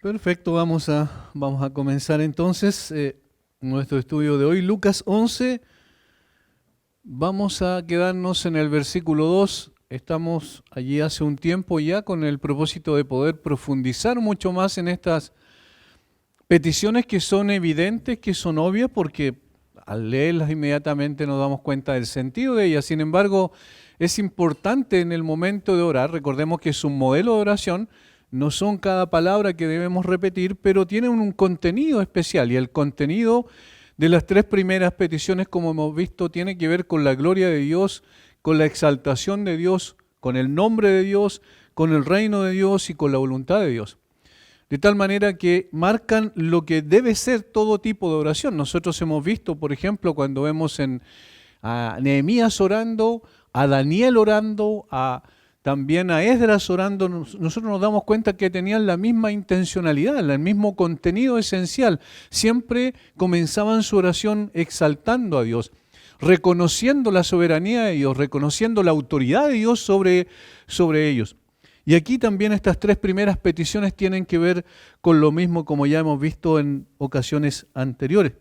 Perfecto, vamos a comenzar entonces nuestro estudio de hoy. Lucas 11, vamos a quedarnos en el versículo 2. Estamos allí hace un tiempo ya con el propósito de poder profundizar mucho más en estas peticiones que son evidentes, que son obvias, porque al leerlas inmediatamente nos damos cuenta del sentido de ellas. Sin embargo, es importante en el momento de orar, recordemos que es un modelo de oración, no son cada palabra que debemos repetir, pero tienen un contenido especial, y el contenido de las tres primeras peticiones, como hemos visto, tiene que ver con la gloria de Dios, con la exaltación de Dios, con el nombre de Dios, con el reino de Dios y con la voluntad de Dios. De tal manera que marcan lo que debe ser todo tipo de oración. Nosotros hemos visto, por ejemplo, cuando vemos a Nehemías orando, a Daniel orando, también a Esdras orando, nosotros nos damos cuenta que tenían la misma intencionalidad, el mismo contenido esencial. Siempre comenzaban su oración exaltando a Dios, reconociendo la soberanía de Dios, reconociendo la autoridad de Dios sobre ellos. Y aquí también estas tres primeras peticiones tienen que ver con lo mismo, como ya hemos visto en ocasiones anteriores.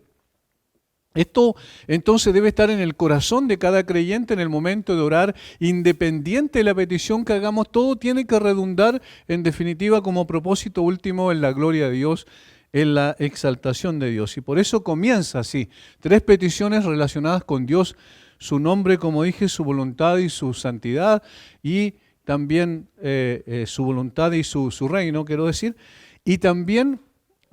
Esto entonces debe estar en el corazón de cada creyente en el momento de orar, independiente de la petición que hagamos. Todo tiene que redundar en definitiva como propósito último en la gloria de Dios, en la exaltación de Dios. Y por eso comienza así, tres peticiones relacionadas con Dios, su nombre, como dije, su voluntad y su santidad, y también su voluntad y su reino, quiero decir, y también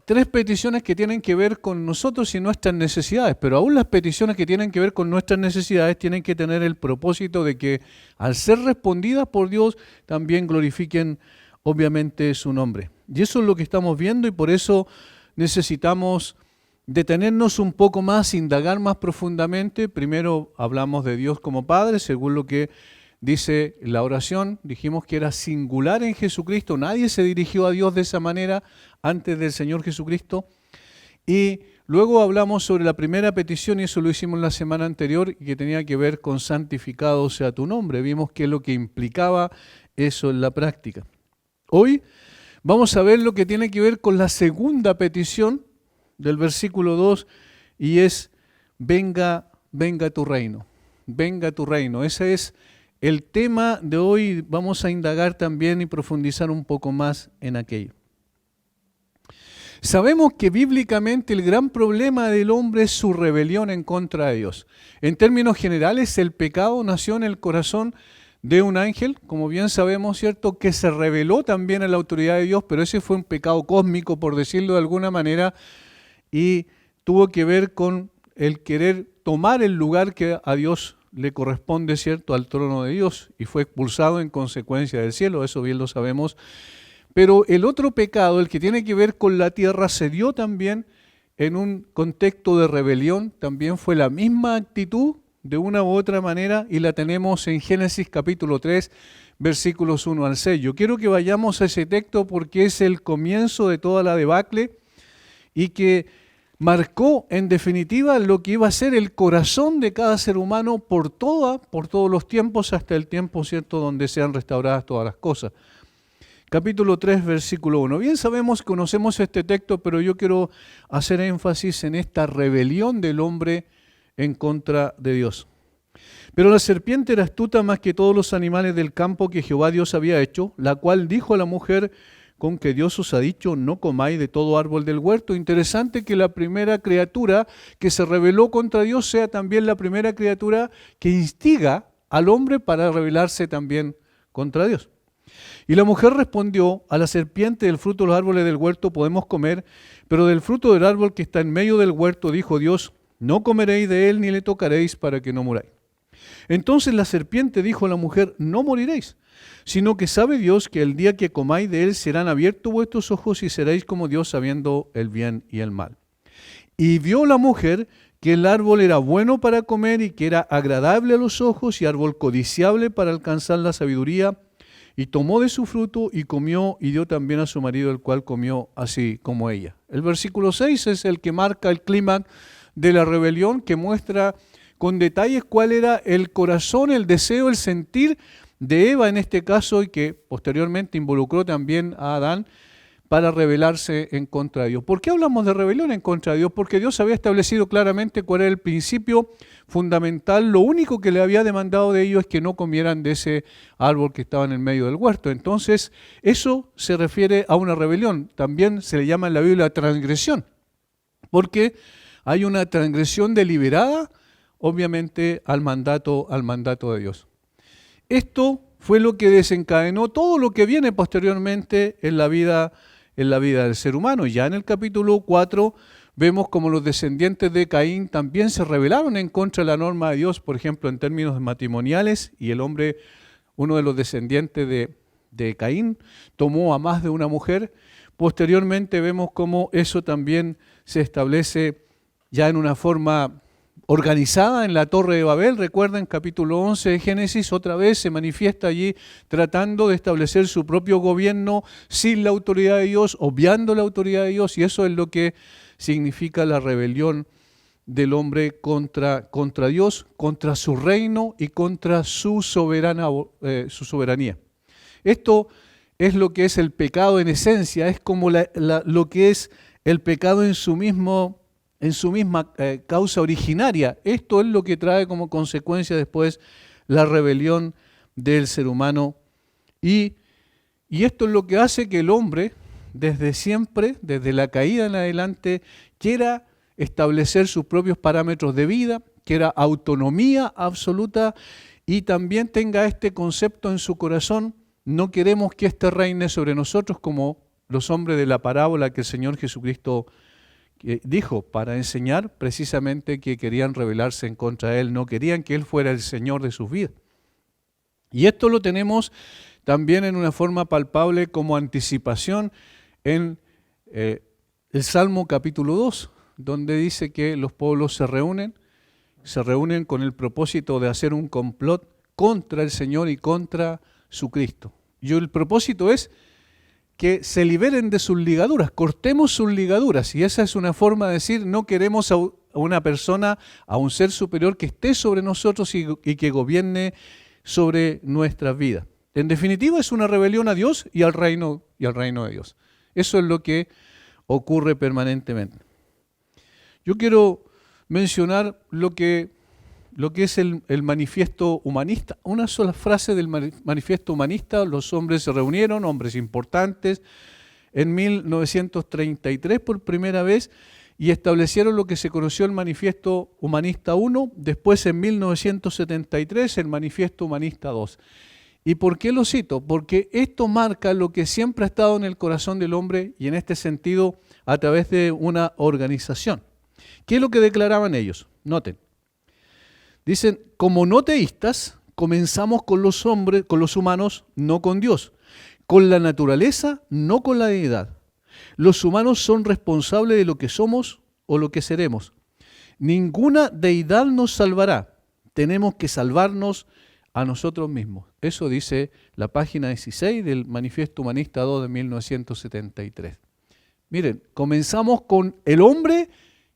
tres peticiones que tienen que ver con nosotros y nuestras necesidades, pero aún las peticiones que tienen que ver con nuestras necesidades tienen que tener el propósito de que al ser respondidas por Dios también glorifiquen obviamente su nombre. Y eso es lo que estamos viendo, y por eso necesitamos detenernos un poco más, indagar más profundamente. Primero hablamos de Dios como Padre, según lo que dice la oración. Dijimos que era singular en Jesucristo, nadie se dirigió a Dios de esa manera antes del Señor Jesucristo. Y luego hablamos sobre la primera petición, y eso lo hicimos la semana anterior, y que tenía que ver con santificado sea tu nombre. Vimos qué es lo que implicaba eso en la práctica. Hoy vamos a ver lo que tiene que ver con la segunda petición del versículo 2, y es venga tu reino, venga tu reino. Ese es el tema de hoy. Vamos a indagar también y profundizar un poco más en aquello. Sabemos que bíblicamente el gran problema del hombre es su rebelión en contra de Dios. En términos generales, el pecado nació en el corazón de un ángel, como bien sabemos, ¿cierto?, que se rebeló también a la autoridad de Dios, pero ese fue un pecado cósmico, por decirlo de alguna manera, y tuvo que ver con el querer tomar el lugar que a Dios le corresponde, ¿cierto?, al trono de Dios, y fue expulsado en consecuencia del cielo, eso bien lo sabemos. Pero el otro pecado, el que tiene que ver con la tierra, se dio también en un contexto de rebelión, también fue la misma actitud de una u otra manera, y la tenemos en Génesis capítulo 3, versículos 1 al 6. Yo quiero que vayamos a ese texto porque es el comienzo de toda la debacle y que marcó en definitiva lo que iba a ser el corazón de cada ser humano por todos los tiempos, hasta el tiempo, ¿cierto?, donde sean restauradas todas las cosas. Capítulo 3, versículo 1. Bien sabemos, conocemos este texto, pero yo quiero hacer énfasis en esta rebelión del hombre en contra de Dios. Pero la serpiente era astuta más que todos los animales del campo que Jehová Dios había hecho, la cual dijo a la mujer: con que Dios os ha dicho, no comáis de todo árbol del huerto. Interesante que la primera criatura que se rebeló contra Dios sea también la primera criatura que instiga al hombre para rebelarse también contra Dios. Y la mujer respondió a la serpiente: del fruto de los árboles del huerto podemos comer, pero del fruto del árbol que está en medio del huerto, dijo Dios, no comeréis de él ni le tocaréis para que no muráis. Entonces la serpiente dijo a la mujer: no moriréis, sino que sabe Dios que el día que comáis de él serán abiertos vuestros ojos y seréis como Dios, sabiendo el bien y el mal. Y vio la mujer que el árbol era bueno para comer y que era agradable a los ojos y árbol codiciable para alcanzar la sabiduría, y tomó de su fruto y comió y dio también a su marido, el cual comió así como ella. El versículo 6 es el que marca el clímax de la rebelión, que muestra con detalles cuál era el corazón, el deseo, el sentir de Eva en este caso, y que posteriormente involucró también a Adán, para rebelarse en contra de Dios. ¿Por qué hablamos de rebelión en contra de Dios? Porque Dios había establecido claramente cuál era el principio fundamental. Lo único que le había demandado de ellos es que no comieran de ese árbol que estaba en el medio del huerto. Entonces, eso se refiere a una rebelión. También se le llama en la Biblia transgresión, porque hay una transgresión deliberada, obviamente, al mandato de Dios. Esto fue lo que desencadenó todo lo que viene posteriormente en la vida del ser humano. Ya en el capítulo 4 vemos como los descendientes de Caín también se rebelaron en contra de la norma de Dios, por ejemplo, en términos matrimoniales, y el hombre, uno de los descendientes de Caín, tomó a más de una mujer. Posteriormente vemos cómo eso también se establece ya en una forma organizada en la Torre de Babel. Recuerden, capítulo 11 de Génesis, otra vez se manifiesta allí tratando de establecer su propio gobierno sin la autoridad de Dios, obviando la autoridad de Dios, y eso es lo que significa la rebelión del hombre contra Dios, contra su reino y contra su soberanía. Esto es lo que es el pecado en esencia, es como lo que es el pecado en su misma causa originaria. Esto es lo que trae como consecuencia después la rebelión del ser humano. Y esto es lo que hace que el hombre, desde siempre, desde la caída en adelante, quiera establecer sus propios parámetros de vida, quiera autonomía absoluta y también tenga este concepto en su corazón: no queremos que éste reine sobre nosotros, como los hombres de la parábola que el Señor Jesucristo dijo, para enseñar precisamente que querían rebelarse en contra de Él, no querían que Él fuera el Señor de sus vidas. Y esto lo tenemos también en una forma palpable como anticipación en el Salmo capítulo 2, donde dice que los pueblos se reúnen con el propósito de hacer un complot contra el Señor y contra su Cristo. Y el propósito es que se liberen de sus ligaduras, cortemos sus ligaduras. Y esa es una forma de decir: no queremos a una persona, a un ser superior que esté sobre nosotros y que gobierne sobre nuestras vidas. En definitiva, es una rebelión a Dios y al reino de Dios. Eso es lo que ocurre permanentemente. Yo quiero mencionar lo que es el manifiesto humanista. Una sola frase del manifiesto humanista. Los hombres se reunieron, hombres importantes, en 1933 por primera vez, y establecieron lo que se conoció el manifiesto humanista 1, después en 1973 el manifiesto humanista 2. ¿Y por qué lo cito? Porque esto marca lo que siempre ha estado en el corazón del hombre, y en este sentido a través de una organización. ¿Qué es lo que declaraban ellos? Noten. Dicen: como no teístas, comenzamos con los hombres, con los humanos, no con Dios. Con la naturaleza, no con la deidad. Los humanos son responsables de lo que somos o lo que seremos. Ninguna deidad nos salvará. Tenemos que salvarnos a nosotros mismos. Eso dice la página 16 del Manifiesto Humanista 2 de 1973. Miren, comenzamos con el hombre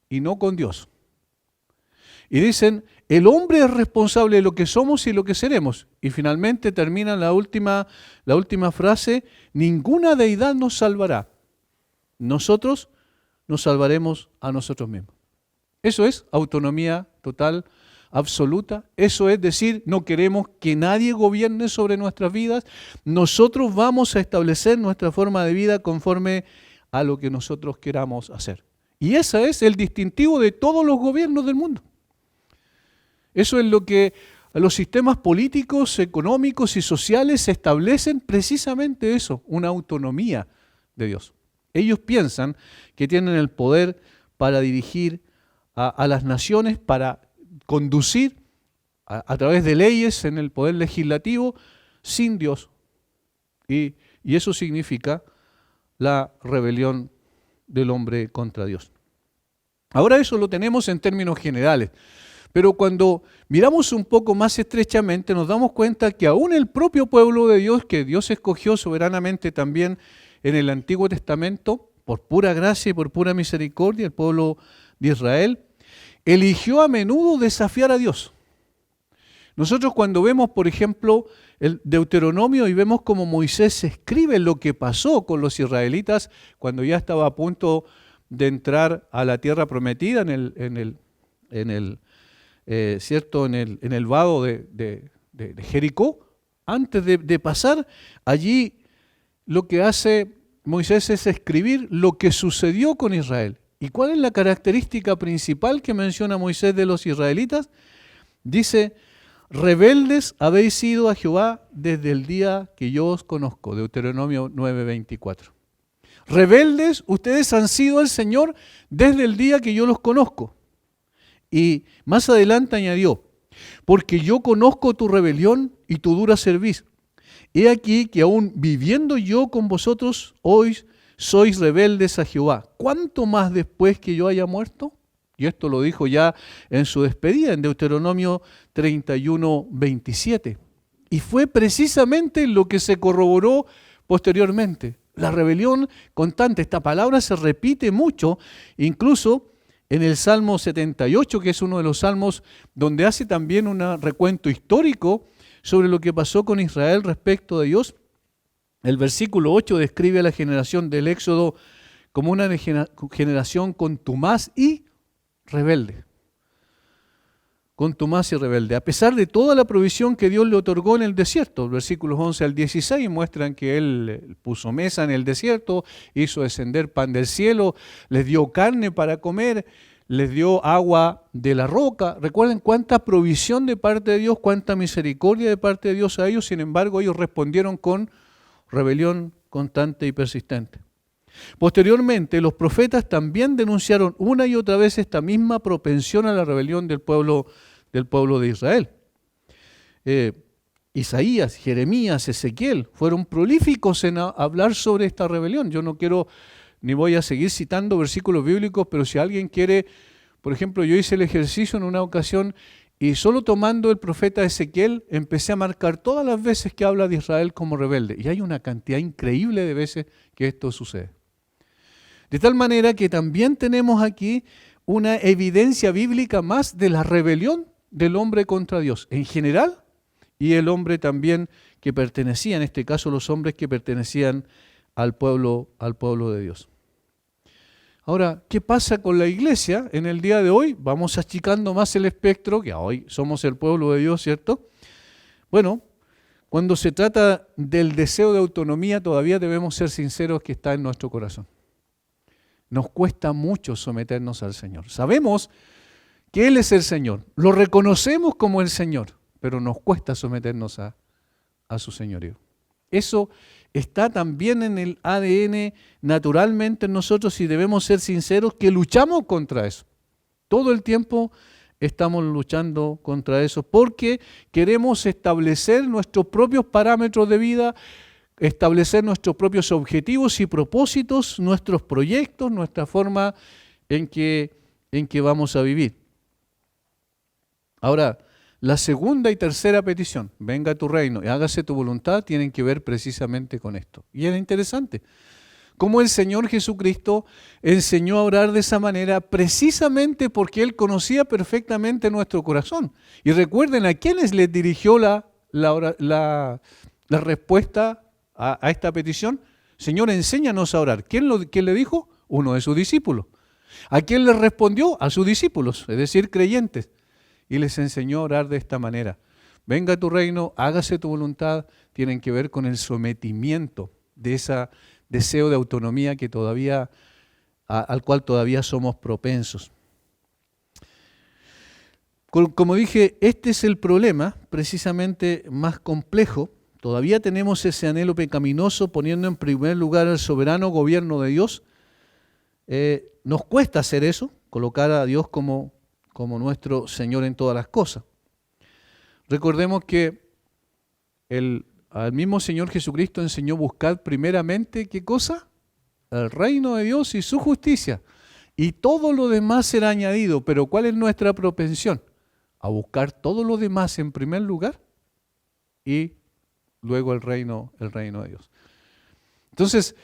y no con Dios. Y dicen: el hombre es responsable de lo que somos y lo que seremos. Y finalmente termina la última frase: ninguna deidad nos salvará. Nosotros nos salvaremos a nosotros mismos. Eso es autonomía total, absoluta. Eso es decir, no queremos que nadie gobierne sobre nuestras vidas. Nosotros vamos a establecer nuestra forma de vida conforme a lo que nosotros queramos hacer. Y ese es el distintivo de todos los gobiernos del mundo. Eso es lo que los sistemas políticos, económicos y sociales establecen, precisamente eso, una autonomía de Dios. Ellos piensan que tienen el poder para dirigir a las naciones, para conducir a través de leyes en el poder legislativo sin Dios. Y eso significa la rebelión del hombre contra Dios. Ahora eso lo tenemos en términos generales. Pero cuando miramos un poco más estrechamente, nos damos cuenta que aún el propio pueblo de Dios, que Dios escogió soberanamente también en el Antiguo Testamento, por pura gracia y por pura misericordia, el pueblo de Israel, eligió a menudo desafiar a Dios. Nosotros cuando vemos, por ejemplo, el Deuteronomio y vemos cómo Moisés escribe lo que pasó con los israelitas cuando ya estaba a punto de entrar a la tierra prometida ¿cierto? En el vado de Jericó, antes de pasar allí, lo que hace Moisés es escribir lo que sucedió con Israel. ¿Y cuál es la característica principal que menciona Moisés de los israelitas? Dice: rebeldes habéis sido a Jehová desde el día que yo os conozco. Deuteronomio 9:24. Rebeldes, ustedes han sido al Señor desde el día que yo los conozco. Y más adelante añadió: porque yo conozco tu rebelión y tu dura cerviz. He aquí que aún viviendo yo con vosotros, hoy sois rebeldes a Jehová. ¿Cuánto más después que yo haya muerto? Y esto lo dijo ya en su despedida, en Deuteronomio 31:27. Y fue precisamente lo que se corroboró posteriormente. La rebelión constante. Esta palabra se repite mucho, incluso en el Salmo 78, que es uno de los salmos donde hace también un recuento histórico sobre lo que pasó con Israel respecto de Dios. El versículo 8 describe a la generación del Éxodo como una generación contumaz y rebelde. Contumaz y rebelde. A pesar de toda la provisión que Dios le otorgó en el desierto, versículos 11 al 16 muestran que Él puso mesa en el desierto, hizo descender pan del cielo, les dio carne para comer, les dio agua de la roca. Recuerden cuánta provisión de parte de Dios, cuánta misericordia de parte de Dios a ellos. Sin embargo, ellos respondieron con rebelión constante y persistente. Posteriormente, los profetas también denunciaron una y otra vez esta misma propensión a la rebelión del pueblo de Israel. Isaías, Jeremías, Ezequiel fueron prolíficos en hablar sobre esta rebelión. Yo no quiero ni voy a seguir citando versículos bíblicos, pero si alguien quiere, por ejemplo, yo hice el ejercicio en una ocasión y solo tomando el profeta Ezequiel empecé a marcar todas las veces que habla de Israel como rebelde. Y hay una cantidad increíble de veces que esto sucede. De tal manera que también tenemos aquí una evidencia bíblica más de la rebelión del hombre contra Dios en general y el hombre también que pertenecía, en este caso los hombres que pertenecían al pueblo de Dios. Ahora, ¿qué pasa con la iglesia en el día de hoy? Vamos achicando más el espectro, que hoy somos el pueblo de Dios, ¿cierto? Bueno, cuando se trata del deseo de autonomía, todavía debemos ser sinceros que está en nuestro corazón. Nos cuesta mucho someternos al Señor. Sabemos que Él es el Señor, lo reconocemos como el Señor, pero nos cuesta someternos a su señorío. Eso está también en el ADN naturalmente en nosotros y debemos ser sinceros que luchamos contra eso. Todo el tiempo estamos luchando contra eso porque queremos establecer nuestros propios parámetros de vida, establecer nuestros propios objetivos y propósitos, nuestros proyectos, nuestra forma en que vamos a vivir. Ahora, la segunda y tercera petición, venga tu reino y hágase tu voluntad, tienen que ver precisamente con esto. Y era interesante cómo el Señor Jesucristo enseñó a orar de esa manera precisamente porque Él conocía perfectamente nuestro corazón. Y recuerden a quiénes les dirigió la respuesta a esta petición. Señor, enséñanos a orar. ¿Quién le dijo? Uno de sus discípulos. ¿A quién le respondió? A sus discípulos, es decir, creyentes. Y les enseñó a orar de esta manera. Venga tu reino, hágase tu voluntad. Tienen que ver con el sometimiento de ese deseo de autonomía que al cual todavía somos propensos. Como dije, este es el problema precisamente más complejo. Todavía tenemos ese anhelo pecaminoso poniendo en primer lugar el soberano gobierno de Dios. Nos cuesta hacer eso, colocar a Dios como nuestro Señor en todas las cosas. Recordemos que al mismo Señor Jesucristo enseñó buscar primeramente, ¿qué cosa? El reino de Dios y su justicia. Y todo lo demás será añadido. Pero ¿cuál es nuestra propensión? A buscar todo lo demás en primer lugar y luego el reino de Dios. Entonces,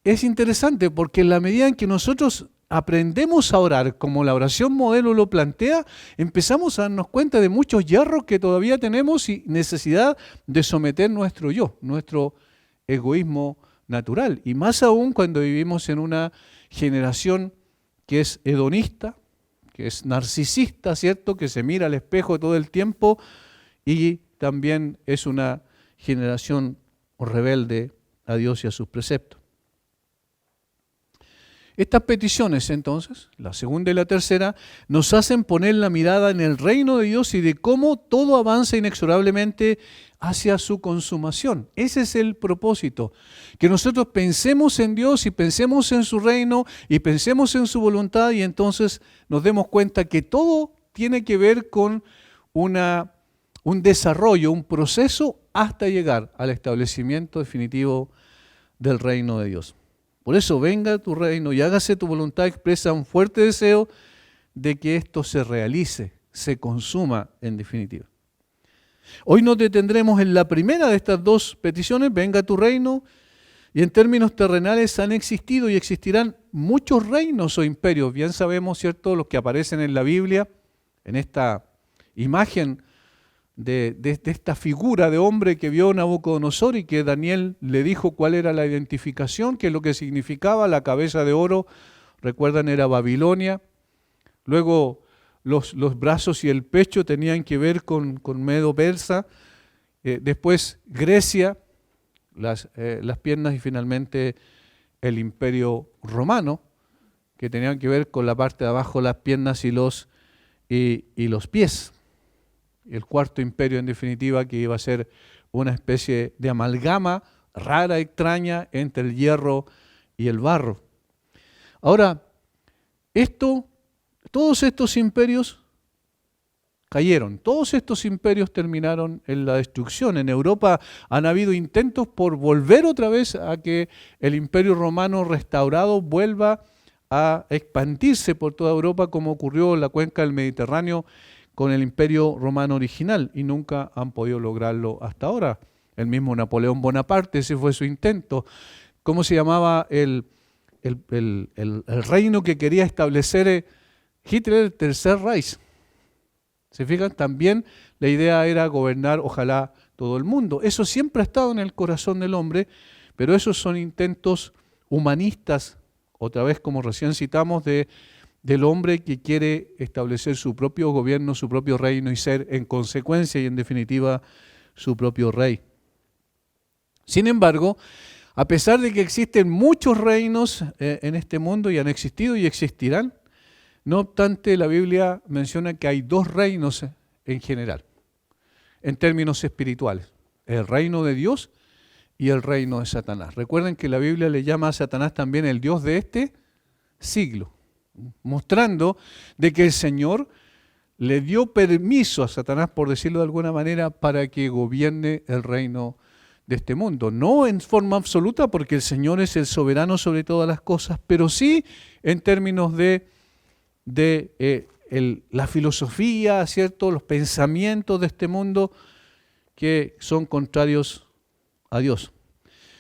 es interesante porque en la medida en que nosotros aprendemos a orar como la oración modelo lo plantea, empezamos a darnos cuenta de muchos hierros que todavía tenemos y necesidad de someter nuestro yo, nuestro egoísmo natural. Y más aún cuando vivimos en una generación que es hedonista, que es narcisista, ¿cierto? Que se mira al espejo todo el tiempo y también es una generación rebelde a Dios y a sus preceptos. Estas peticiones, entonces, la segunda y la tercera, nos hacen poner la mirada en el reino de Dios y de cómo todo avanza inexorablemente hacia su consumación. Ese es el propósito, que nosotros pensemos en Dios y pensemos en su reino y pensemos en su voluntad y entonces nos demos cuenta que todo tiene que ver con un desarrollo, un proceso hasta llegar al establecimiento definitivo del reino de Dios. Por eso venga tu reino y hágase tu voluntad, expresa un fuerte deseo de que esto se realice, se consuma en definitiva. Hoy nos detendremos en la primera de estas dos peticiones, venga tu reino, y en términos terrenales han existido y existirán muchos reinos o imperios. Bien sabemos, ¿cierto?, los que aparecen en la Biblia, en esta imagen de esta figura de hombre que vio Nabucodonosor y que Daniel le dijo cuál era la identificación, qué es lo que significaba la cabeza de oro, recuerdan, era Babilonia. Luego los brazos y el pecho tenían que ver con Medo-Persa, después Grecia, las piernas y finalmente el Imperio Romano, que tenían que ver con la parte de abajo, las piernas y los pies. El cuarto imperio, en definitiva, que iba a ser una especie de amalgama rara, extraña, entre el hierro y el barro. Ahora, todos estos imperios cayeron, todos estos imperios terminaron en la destrucción. En Europa han habido intentos por volver otra vez a que el Imperio Romano restaurado vuelva a expandirse por toda Europa, como ocurrió en la cuenca del Mediterráneo con el Imperio Romano original, y nunca han podido lograrlo hasta ahora. El mismo Napoleón Bonaparte, ese fue su intento. ¿Cómo se llamaba el reino que quería establecer Hitler? El Tercer Reich. ¿Se fijan? También la idea era gobernar, ojalá, todo el mundo. Eso siempre ha estado en el corazón del hombre, pero esos son intentos humanistas, otra vez como recién citamos, del hombre que quiere establecer su propio gobierno, su propio reino y ser en consecuencia y en definitiva su propio rey. Sin embargo, a pesar de que existen muchos reinos en este mundo y han existido y existirán, no obstante la Biblia menciona que hay dos reinos en general, en términos espirituales, el reino de Dios y el reino de Satanás. Recuerden que la Biblia le llama a Satanás también el Dios de este siglo, mostrando de que el Señor le dio permiso a Satanás, por decirlo de alguna manera, para que gobierne el reino de este mundo. No en forma absoluta, porque el Señor es el soberano sobre todas las cosas, pero sí en términos de la filosofía, ¿cierto?, los pensamientos de este mundo que son contrarios a Dios.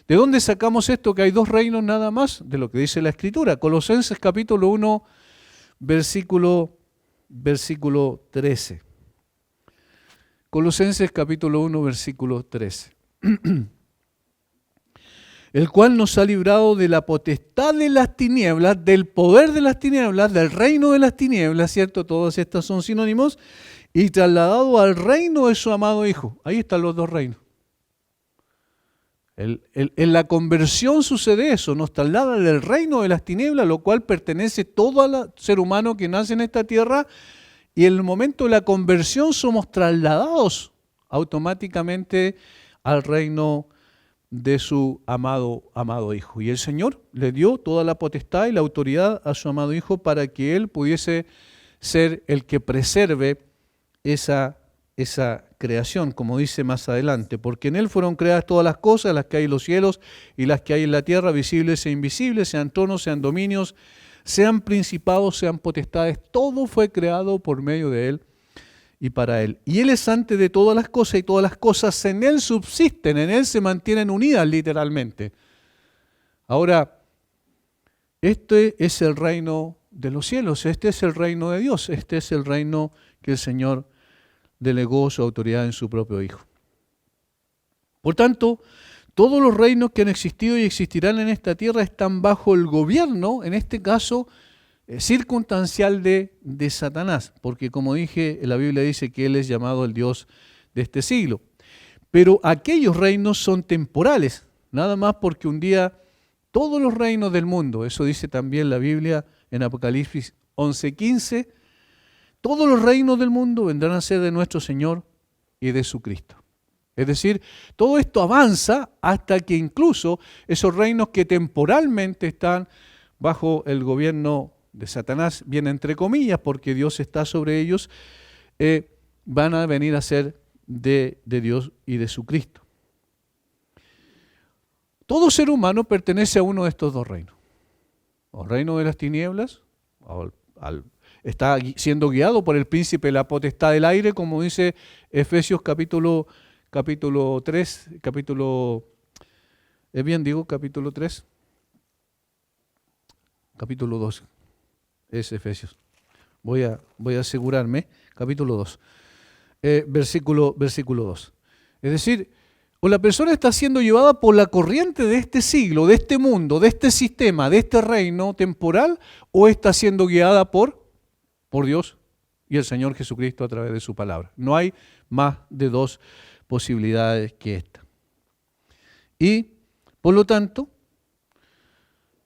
¿De dónde sacamos esto que hay dos reinos nada más? De lo que dice la Escritura. Colosenses capítulo 1, versículo 13. Colosenses capítulo 1, versículo 13. El cual nos ha librado de la potestad de las tinieblas, del poder de las tinieblas, del reino de las tinieblas, ¿cierto? Todas estas son sinónimos, y trasladado al reino de su amado Hijo. Ahí están los dos reinos. En la conversión sucede eso, nos traslada del reino de las tinieblas, lo cual pertenece todo al ser humano que nace en esta tierra, y en el momento de la conversión somos trasladados automáticamente al reino de su amado Hijo. Y el Señor le dio toda la potestad y la autoridad a su amado Hijo para que Él pudiese ser el que preserve esa creación, como dice más adelante, porque en Él fueron creadas todas las cosas, las que hay en los cielos y las que hay en la tierra, visibles e invisibles, sean tronos, sean dominios, sean principados, sean potestades, todo fue creado por medio de Él y para Él. Y Él es antes de todas las cosas y todas las cosas en Él subsisten, en Él se mantienen unidas literalmente. Ahora, este es el reino de los cielos, este es el reino de Dios, este es el reino que el Señor delegó su autoridad en su propio Hijo. Por tanto, todos los reinos que han existido y existirán en esta tierra están bajo el gobierno, en este caso, circunstancial de Satanás, porque como dije, la Biblia dice que él es llamado el Dios de este siglo. Pero aquellos reinos son temporales, nada más porque un día todos los reinos del mundo, eso dice también la Biblia en Apocalipsis 11:15, todos los reinos del mundo vendrán a ser de nuestro Señor y de su Cristo. Es decir, todo esto avanza hasta que incluso esos reinos que temporalmente están bajo el gobierno de Satanás, bien entre comillas, porque Dios está sobre ellos, van a venir a ser de Dios y de su Cristo. Todo ser humano pertenece a uno de estos dos reinos. El reino de las tinieblas, está siendo guiado por el príncipe de la potestad del aire, como dice Efesios capítulo 3, capítulo 2, es Efesios. Voy a asegurarme, capítulo 2, versículo 2. Es decir, o la persona está siendo llevada por la corriente de este siglo, de este mundo, de este sistema, de este reino temporal, o está siendo guiada por Dios y el Señor Jesucristo a través de su palabra. No hay más de dos posibilidades que esta. Y, por lo tanto,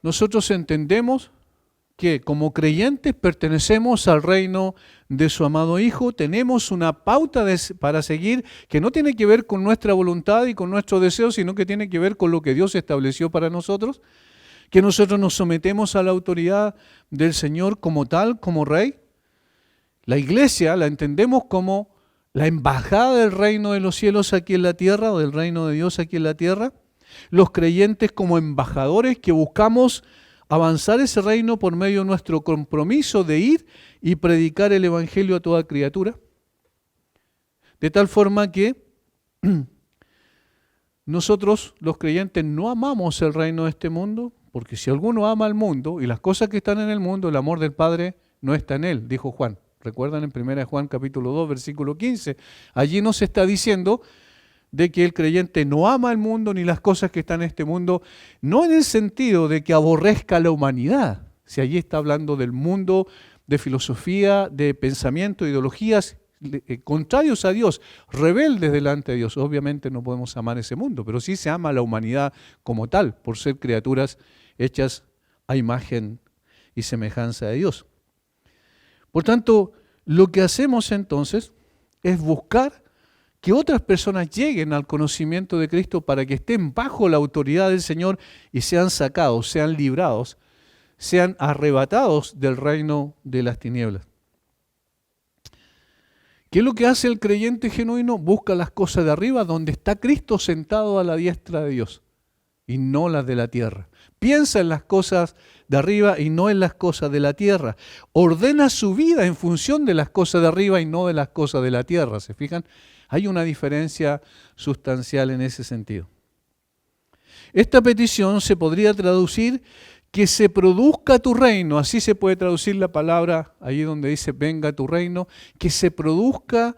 nosotros entendemos que como creyentes pertenecemos al reino de su amado Hijo, tenemos una pauta para seguir que no tiene que ver con nuestra voluntad y con nuestros deseos, sino que tiene que ver con lo que Dios estableció para nosotros, que nosotros nos sometemos a la autoridad del Señor como tal, como Rey. La iglesia la entendemos como la embajada del reino de los cielos aquí en la tierra, o del reino de Dios aquí en la tierra. Los creyentes como embajadores que buscamos avanzar ese reino por medio de nuestro compromiso de ir y predicar el evangelio a toda criatura. De tal forma que nosotros, los creyentes, no amamos el reino de este mundo, porque si alguno ama al mundo y las cosas que están en el mundo, el amor del Padre no está en él, dijo Juan. ¿Recuerdan en 1 Juan capítulo 2, versículo 15? Allí nos está diciendo de que el creyente no ama al mundo ni las cosas que están en este mundo, no en el sentido de que aborrezca a la humanidad. Si allí está hablando del mundo, de filosofía, de pensamiento, ideologías contrarios a Dios, rebeldes delante de Dios. Obviamente no podemos amar ese mundo, pero sí se ama a la humanidad como tal, por ser criaturas hechas a imagen y semejanza de Dios. Por tanto, lo que hacemos entonces es buscar que otras personas lleguen al conocimiento de Cristo para que estén bajo la autoridad del Señor y sean sacados, sean librados, sean arrebatados del reino de las tinieblas. ¿Qué es lo que hace el creyente genuino? Busca las cosas de arriba, donde está Cristo sentado a la diestra de Dios, y no las de la tierra. Piensa en las cosas de arriba y no en las cosas de la tierra. Ordena su vida en función de las cosas de arriba y no de las cosas de la tierra. ¿Se fijan? Hay una diferencia sustancial en ese sentido. Esta petición se podría traducir que se produzca tu reino. Así se puede traducir la palabra allí donde dice venga tu reino. Que se produzca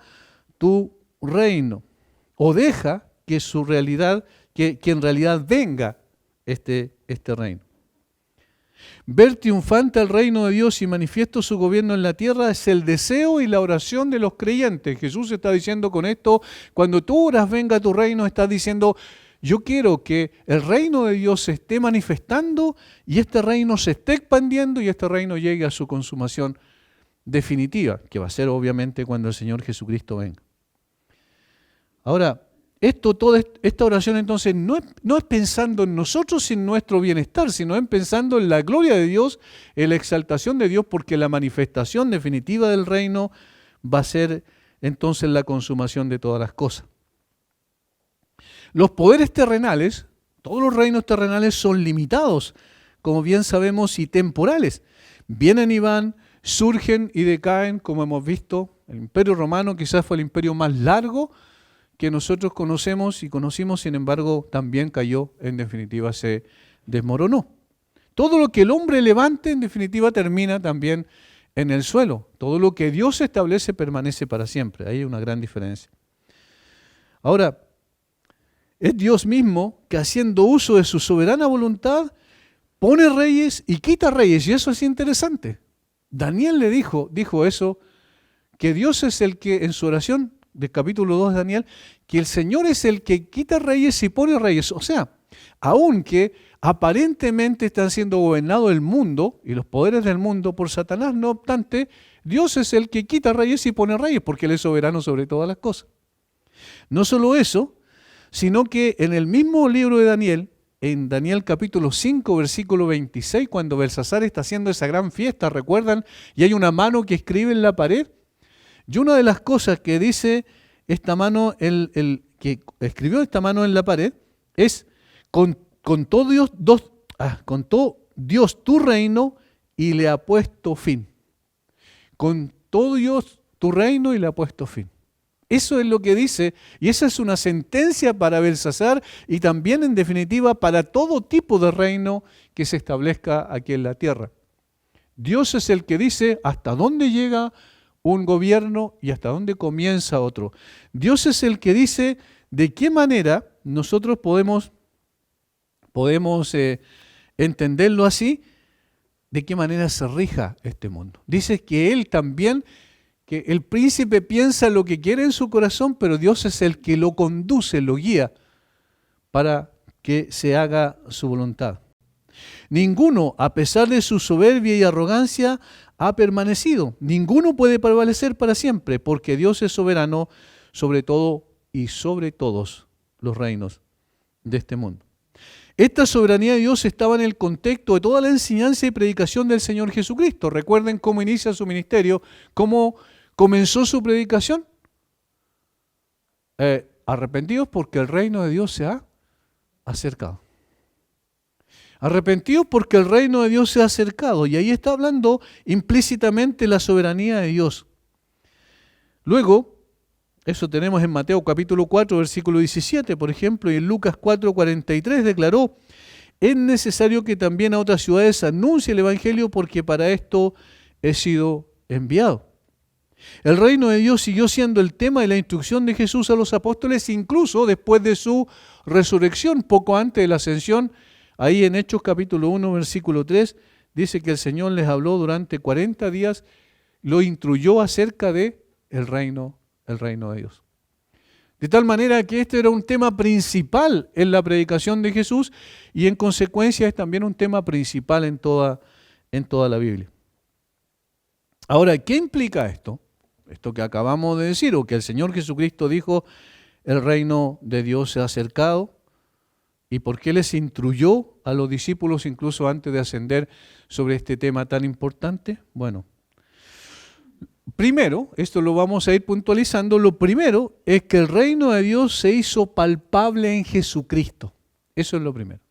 tu reino. O deja que su realidad, que en realidad venga este reino. Ver triunfante al reino de Dios y manifiesto su gobierno en la tierra es el deseo y la oración de los creyentes. Jesús está diciendo con esto, cuando tú oras venga tu reino, estás diciendo, yo quiero que el reino de Dios se esté manifestando y este reino se esté expandiendo y este reino llegue a su consumación definitiva, que va a ser obviamente cuando el Señor Jesucristo venga. Ahora, toda esta oración entonces no es pensando en nosotros y en nuestro bienestar, sino en pensando en la gloria de Dios, en la exaltación de Dios, porque la manifestación definitiva del reino va a ser entonces la consumación de todas las cosas. Los poderes terrenales, todos los reinos terrenales son limitados, como bien sabemos, y temporales. Vienen y van, surgen y decaen, como hemos visto. El Imperio Romano quizás fue el imperio más largo que nosotros conocemos y conocimos, sin embargo, también cayó, en definitiva se desmoronó. Todo lo que el hombre levante, en definitiva, termina también en el suelo. Todo lo que Dios establece permanece para siempre. Ahí hay una gran diferencia. Ahora, es Dios mismo que, haciendo uso de su soberana voluntad, pone reyes y quita reyes. Y eso es interesante. Daniel le dijo eso, que Dios es el que, en su oración del capítulo 2 de Daniel, que el Señor es el que quita reyes y pone reyes. O sea, aunque aparentemente están siendo gobernado el mundo y los poderes del mundo por Satanás, no obstante, Dios es el que quita reyes y pone reyes, porque Él es soberano sobre todas las cosas. No solo eso, sino que en el mismo libro de Daniel, en Daniel capítulo 5, versículo 26, cuando Belsasar está haciendo esa gran fiesta, ¿recuerdan? Y hay una mano que escribe en la pared. Y una de las cosas que dice esta mano, el que escribió esta mano en la pared, es con todo Dios tu reino y le ha puesto fin. Con todo Dios tu reino y le ha puesto fin. Eso es lo que dice, y esa es una sentencia para Belsasar y también, en definitiva, para todo tipo de reino que se establezca aquí en la tierra. Dios es el que dice hasta dónde llega un gobierno y hasta dónde comienza otro. Dios es el que dice de qué manera nosotros podemos entenderlo así, de qué manera se rija este mundo. Dice que Él también, que el príncipe piensa lo que quiere en su corazón, pero Dios es el que lo conduce, lo guía para que se haga su voluntad. Ninguno, a pesar de su soberbia y arrogancia, ha permanecido. Ninguno puede prevalecer para siempre, porque Dios es soberano sobre todo y sobre todos los reinos de este mundo. Esta soberanía de Dios estaba en el contexto de toda la enseñanza y predicación del Señor Jesucristo. Recuerden cómo inicia su ministerio, cómo comenzó su predicación. Arrepentidos porque el reino de Dios se ha acercado. Arrepentidos porque el reino de Dios se ha acercado. Y ahí está hablando implícitamente la soberanía de Dios. Luego, eso tenemos en Mateo capítulo 4, versículo 17, por ejemplo, y en Lucas 4, 43 declaró: es necesario que también a otras ciudades anuncie el evangelio, porque para esto he sido enviado. El reino de Dios siguió siendo el tema de la instrucción de Jesús a los apóstoles, incluso después de su resurrección, poco antes de la ascensión. Ahí en Hechos capítulo 1, versículo 3, dice que el Señor les habló durante 40 días, lo instruyó acerca de el reino de Dios. De tal manera que este era un tema principal en la predicación de Jesús y en consecuencia es también un tema principal en toda la Biblia. Ahora, ¿qué implica esto? Esto que acabamos de decir, o que el Señor Jesucristo dijo, el reino de Dios se ha acercado, y por qué les instruyó a los discípulos incluso antes de ascender sobre este tema tan importante. Bueno, primero, esto lo vamos a ir puntualizando, lo primero es que el reino de Dios se hizo palpable en Jesucristo. Eso es lo primero.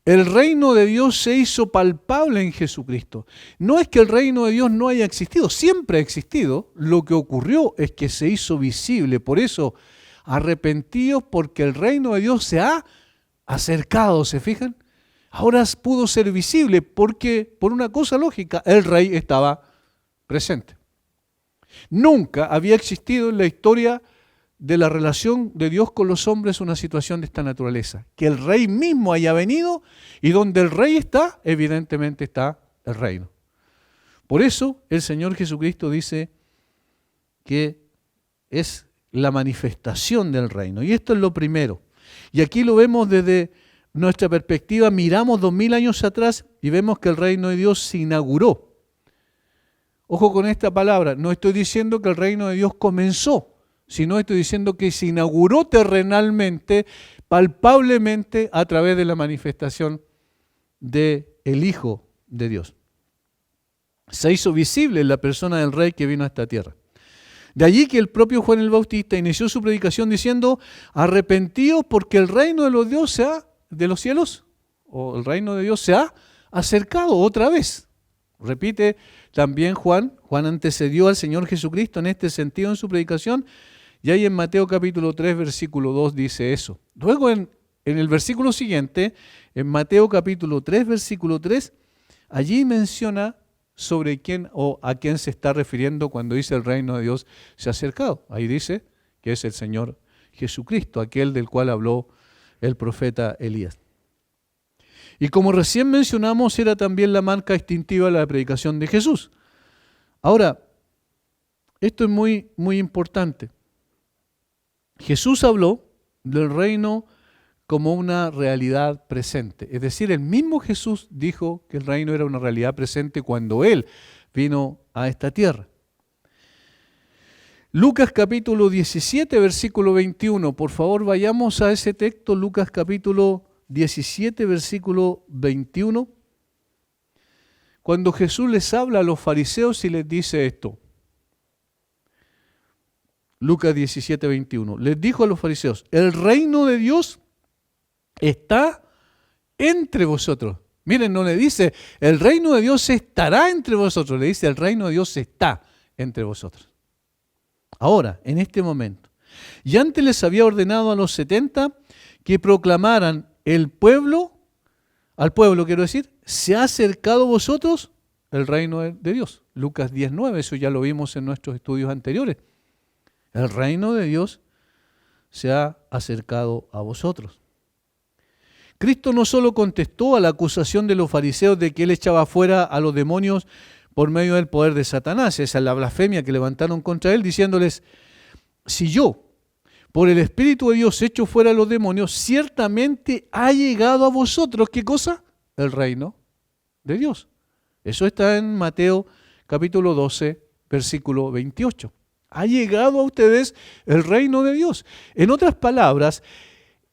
El reino de Dios se hizo palpable en Jesucristo. No es que el reino de Dios no haya existido, siempre ha existido. Lo que ocurrió es que se hizo visible. Por eso, arrepentidos porque el reino de Dios se ha acercado, ¿se fijan? Ahora pudo ser visible porque, por una cosa lógica, el rey estaba presente. Nunca había existido en la historia de la relación de Dios con los hombres una situación de esta naturaleza. Que el rey mismo haya venido y donde el rey está, evidentemente está el reino. Por eso el Señor Jesucristo dice que es la manifestación del reino. Y esto es lo primero. Y aquí lo vemos desde nuestra perspectiva, miramos 2000 años atrás y vemos que el reino de Dios se inauguró. Ojo con esta palabra, no estoy diciendo que el reino de Dios comenzó, sino estoy diciendo que se inauguró terrenalmente, palpablemente, a través de la manifestación del Hijo de Dios. Se hizo visible en la persona del Rey que vino a esta tierra. De allí que el propio Juan el Bautista inició su predicación diciendo, arrepentidos porque el reino de los cielos, o el reino de Dios se ha acercado otra vez. Repite también Juan antecedió al Señor Jesucristo en este sentido en su predicación, y ahí en Mateo capítulo 3, versículo 2 dice eso. Luego en el versículo siguiente, En Mateo capítulo 3, versículo 3, allí menciona sobre quién o a quién se está refiriendo cuando dice el reino de Dios se ha acercado. Ahí dice que es el Señor Jesucristo, aquel del cual habló el profeta Elías. Y como recién mencionamos, era también la marca distintiva de la predicación de Jesús. Ahora, esto es muy, muy importante. Jesús habló del reino como una realidad presente. Es decir, el mismo Jesús dijo que el reino era una realidad presente cuando Él vino a esta tierra. Lucas capítulo 17, versículo 21. Por favor, vayamos a ese texto, Lucas capítulo 17, versículo 21. Cuando Jesús les habla a los fariseos y les dice esto. Lucas 17, 21. Les dijo a los fariseos, el reino de Dios está entre vosotros. Miren, no le dice, el reino de Dios estará entre vosotros. Le dice, el reino de Dios está entre vosotros. Ahora, en este momento. Y antes les había ordenado a los 70 que proclamaran al pueblo, quiero decir, se ha acercado a vosotros el reino de Dios. Lucas 19, eso ya lo vimos en nuestros estudios anteriores. El reino de Dios se ha acercado a vosotros. Cristo no solo contestó a la acusación de los fariseos de que Él echaba fuera a los demonios por medio del poder de Satanás, esa es la blasfemia que levantaron contra Él, diciéndoles, si yo, por el Espíritu de Dios, echo fuera a los demonios, ciertamente ha llegado a vosotros, ¿qué cosa? El reino de Dios. Eso está en Mateo capítulo 12, versículo 28. Ha llegado a ustedes el reino de Dios. En otras palabras,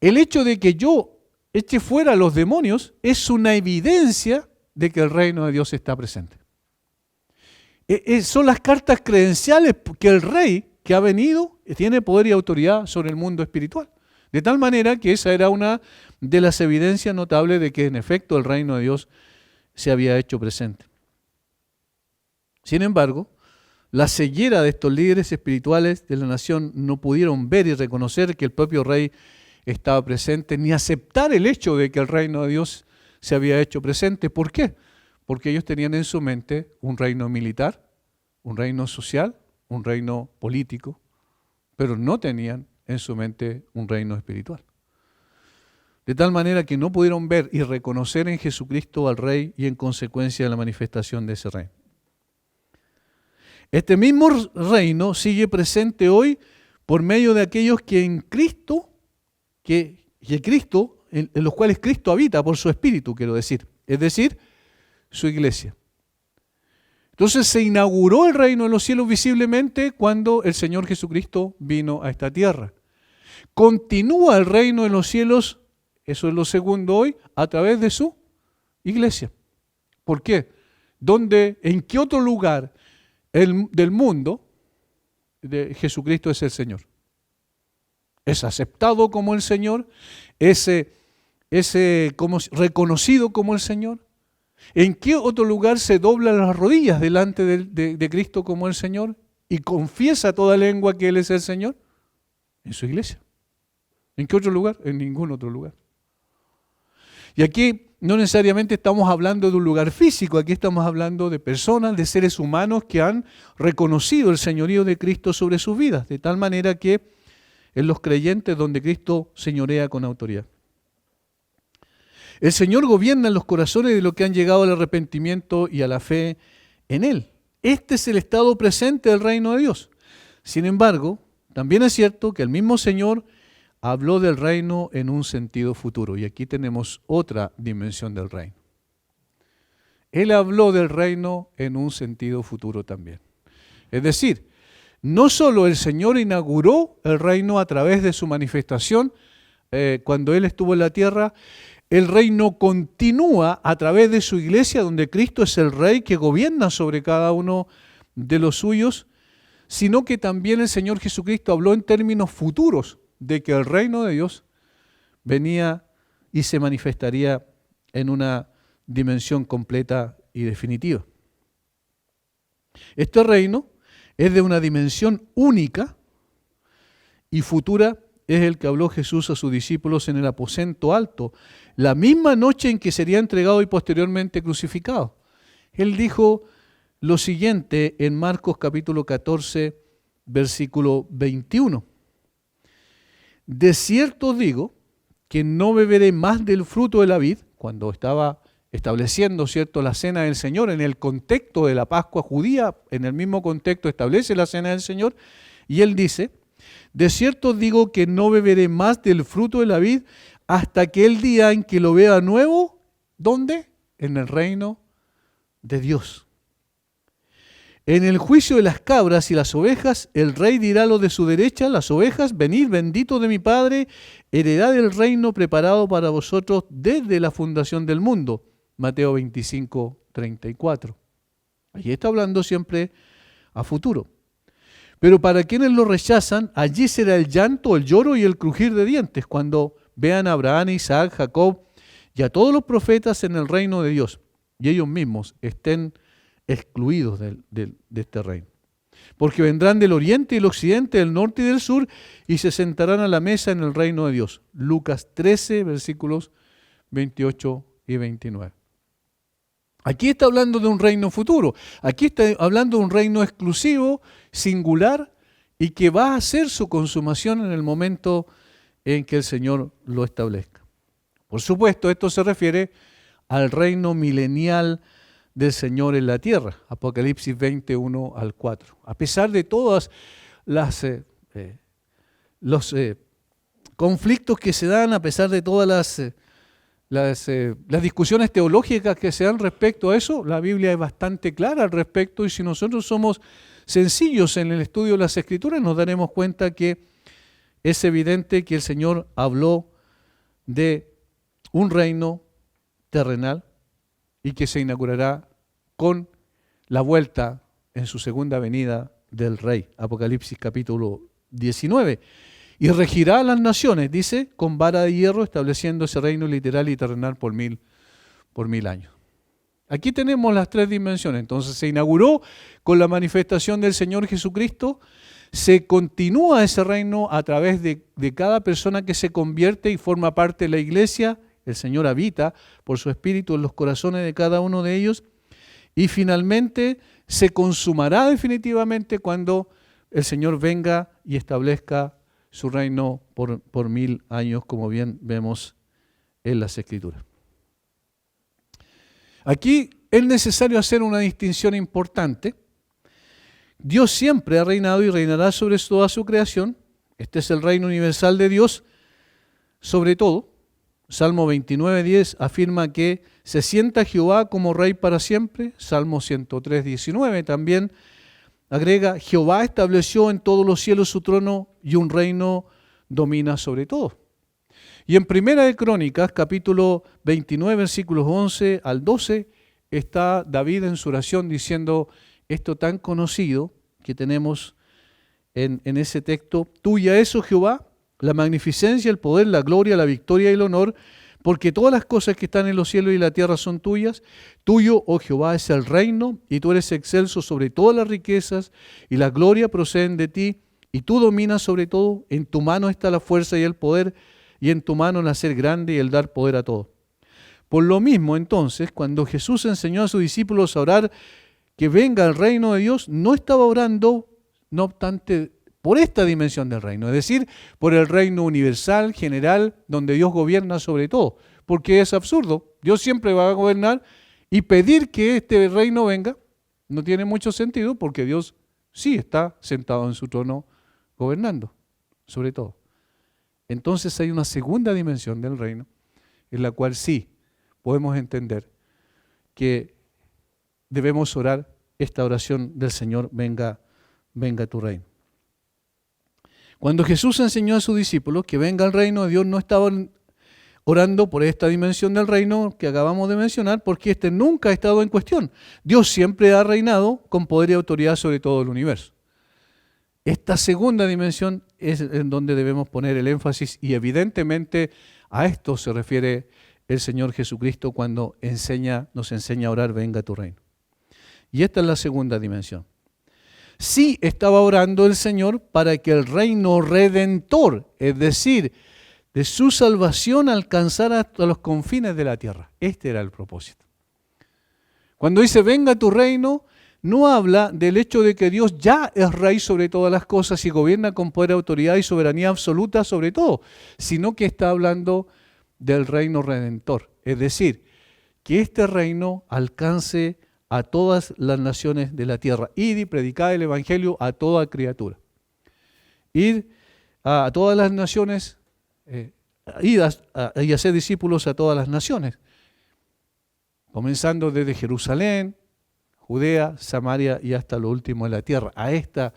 el hecho de que yo eche fuera a los demonios es una evidencia de que el reino de Dios está presente. Son las cartas credenciales que el rey que ha venido tiene poder y autoridad sobre el mundo espiritual. De tal manera que esa era una de las evidencias notables de que en efecto el reino de Dios se había hecho presente. Sin embargo, la ceguera de estos líderes espirituales de la nación no pudieron ver y reconocer que el propio rey estaba presente, ni aceptar el hecho de que el reino de Dios se había hecho presente. ¿Por qué? Porque ellos tenían en su mente un reino militar, un reino social, un reino político, pero no tenían en su mente un reino espiritual. De tal manera que no pudieron ver y reconocer en Jesucristo al Rey y en consecuencia la manifestación de ese reino. Este mismo reino sigue presente hoy por medio de aquellos que en Cristo, en los cuales Cristo habita por su Espíritu, quiero decir, es decir, su iglesia. Entonces se inauguró el reino de los cielos visiblemente cuando el Señor Jesucristo vino a esta tierra. Continúa el reino de los cielos, eso es lo segundo hoy, a través de su iglesia. ¿Por qué? ¿En qué otro lugar del mundo de Jesucristo es el Señor? Es aceptado como el Señor, es reconocido como el Señor. ¿En qué otro lugar se doblan las rodillas delante de Cristo como el Señor y confiesa toda lengua que Él es el Señor? En su iglesia. ¿En qué otro lugar? En ningún otro lugar. Y aquí no necesariamente estamos hablando de un lugar físico, aquí estamos hablando de personas, de seres humanos que han reconocido el señorío de Cristo sobre sus vidas, de tal manera que en los creyentes donde Cristo señorea con autoridad. El Señor gobierna en los corazones de los que han llegado al arrepentimiento y a la fe en Él. Este es el estado presente del reino de Dios. Sin embargo, también es cierto que el mismo Señor habló del reino en un sentido futuro. Y aquí tenemos otra dimensión del reino. Él habló del reino en un sentido futuro también. Es decir, no solo el Señor inauguró el reino a través de su manifestación cuando Él estuvo en la tierra, el reino continúa a través de su iglesia, donde Cristo es el Rey que gobierna sobre cada uno de los suyos, sino que también el Señor Jesucristo habló en términos futuros de que el reino de Dios venía y se manifestaría en una dimensión completa y definitiva. Este reino es de una dimensión única y futura es el que habló Jesús a sus discípulos en el aposento alto, la misma noche en que sería entregado y posteriormente crucificado. Él dijo lo siguiente en Marcos capítulo 14, versículo 21. De cierto os digo que no beberé más del fruto de la vid, cuando estaba estableciendo, ¿cierto?, la cena del Señor en el contexto de la Pascua judía, en el mismo contexto establece la cena del Señor, y él dice, de cierto os digo que no beberé más del fruto de la vid hasta aquel día en que lo vea nuevo, ¿dónde? En el reino de Dios. En el juicio de las cabras y las ovejas, el rey dirá a los de su derecha, las ovejas, venid benditos de mi Padre, heredad el reino preparado para vosotros desde la fundación del mundo. Mateo 25, 34. Allí está hablando siempre a futuro. Pero para quienes lo rechazan, allí será el llanto, el lloro y el crujir de dientes, cuando vean a Abraham, Isaac, Jacob y a todos los profetas en el reino de Dios, y ellos mismos estén excluidos de este reino. Porque vendrán del oriente y del occidente, del norte y del sur, y se sentarán a la mesa en el reino de Dios. Lucas 13, versículos 28 y 29. Aquí está hablando de un reino futuro. Aquí está hablando de un reino exclusivo, singular, y que va a hacer su consumación en el momento en que el Señor lo establezca. Por supuesto, esto se refiere al reino milenial del Señor en la tierra, Apocalipsis 21 al 4. A pesar de todos los conflictos que se dan, a pesar de todas las discusiones teológicas que se dan respecto a eso, la Biblia es bastante clara al respecto, y si nosotros somos sencillos en el estudio de las Escrituras, nos daremos cuenta que es evidente que el Señor habló de un reino terrenal y que se inaugurará con la vuelta en su segunda venida del Rey. Apocalipsis capítulo 19. Y regirá a las naciones, dice, con vara de hierro, estableciendo ese reino literal y terrenal por mil años. Aquí tenemos las tres dimensiones. Entonces se inauguró con la manifestación del Señor Jesucristo, se continúa ese reino a través de cada persona que se convierte y forma parte de la iglesia. El Señor habita por su Espíritu en los corazones de cada uno de ellos, y finalmente se consumará definitivamente cuando el Señor venga y establezca su reino por 1000 años, como bien vemos en las Escrituras. Aquí es necesario hacer una distinción importante. Dios siempre ha reinado y reinará sobre toda su creación. Este es el reino universal de Dios sobre todo. Salmo 29:10 afirma que se sienta Jehová como rey para siempre. Salmo 103:19 también agrega, Jehová estableció en todos los cielos su trono y un reino domina sobre todo. Y en Primera de Crónicas, capítulo 29, versículos 11 al 12, está David en su oración diciendo esto tan conocido que tenemos en ese texto: tuya es, oh Jehová, la magnificencia, el poder, la gloria, la victoria y el honor, porque todas las cosas que están en los cielos y la tierra son tuyas. Tuyo, oh Jehová, es el reino, y tú eres excelso sobre todas las riquezas, y la gloria proceden de ti, y tú dominas sobre todo. En tu mano está la fuerza y el poder, y en tu mano el hacer grande y el dar poder a todos. Por lo mismo, entonces, cuando Jesús enseñó a sus discípulos a orar que venga el reino de Dios, no estaba orando, no obstante, por esta dimensión del reino, es decir, por el reino universal, general, donde Dios gobierna sobre todo, porque es absurdo. Dios siempre va a gobernar, y pedir que este reino venga no tiene mucho sentido, porque Dios sí está sentado en su trono gobernando sobre todo. Entonces hay una segunda dimensión del reino en la cual sí podemos entender que debemos orar esta oración del Señor: venga tu reino. Cuando Jesús enseñó a sus discípulos que venga el reino de Dios, no estaban orando por esta dimensión del reino que acabamos de mencionar, porque este nunca ha estado en cuestión. Dios siempre ha reinado con poder y autoridad sobre todo el universo. Esta segunda dimensión es en donde debemos poner el énfasis, y evidentemente a esto se refiere el Señor Jesucristo cuando nos enseña a orar: venga tu reino. Y esta es la segunda dimensión. sí estaba orando el Señor para que el reino redentor, es decir, de su salvación, alcanzara hasta los confines de la tierra. Este era el propósito. Cuando dice venga tu reino, no habla del hecho de que Dios ya es rey sobre todas las cosas y gobierna con poder, autoridad y soberanía absoluta sobre todo, sino que está hablando del reino redentor. Es decir, que este reino alcance a todas las naciones de la tierra. Id y predicad el evangelio a toda criatura. Id a todas las naciones, id y hacer discípulos a todas las naciones, comenzando desde Jerusalén, Judea, Samaria y hasta lo último de la tierra. A esta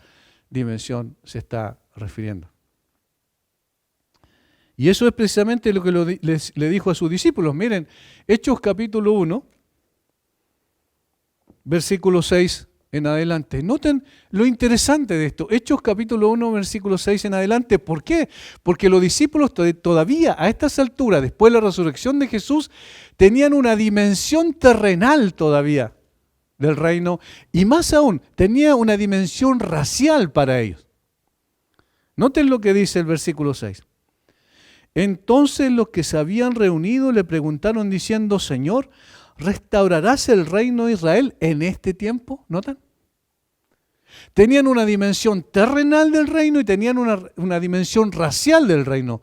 dimensión se está refiriendo. Y eso es precisamente lo que le dijo a sus discípulos. Miren, Hechos capítulo 1, versículo 6 en adelante. Noten lo interesante de esto. Hechos capítulo 1, versículo 6 en adelante. ¿Por qué? Porque los discípulos todavía a estas alturas, después de la resurrección de Jesús, tenían una dimensión terrenal todavía del reino, y más aún, tenía una dimensión racial para ellos. Noten lo que dice el versículo 6. Entonces los que se habían reunido le preguntaron diciendo, Señor, ¿restaurarás el reino de Israel en este tiempo? ¿Notan? Tenían una dimensión terrenal del reino y tenían una dimensión racial del reino.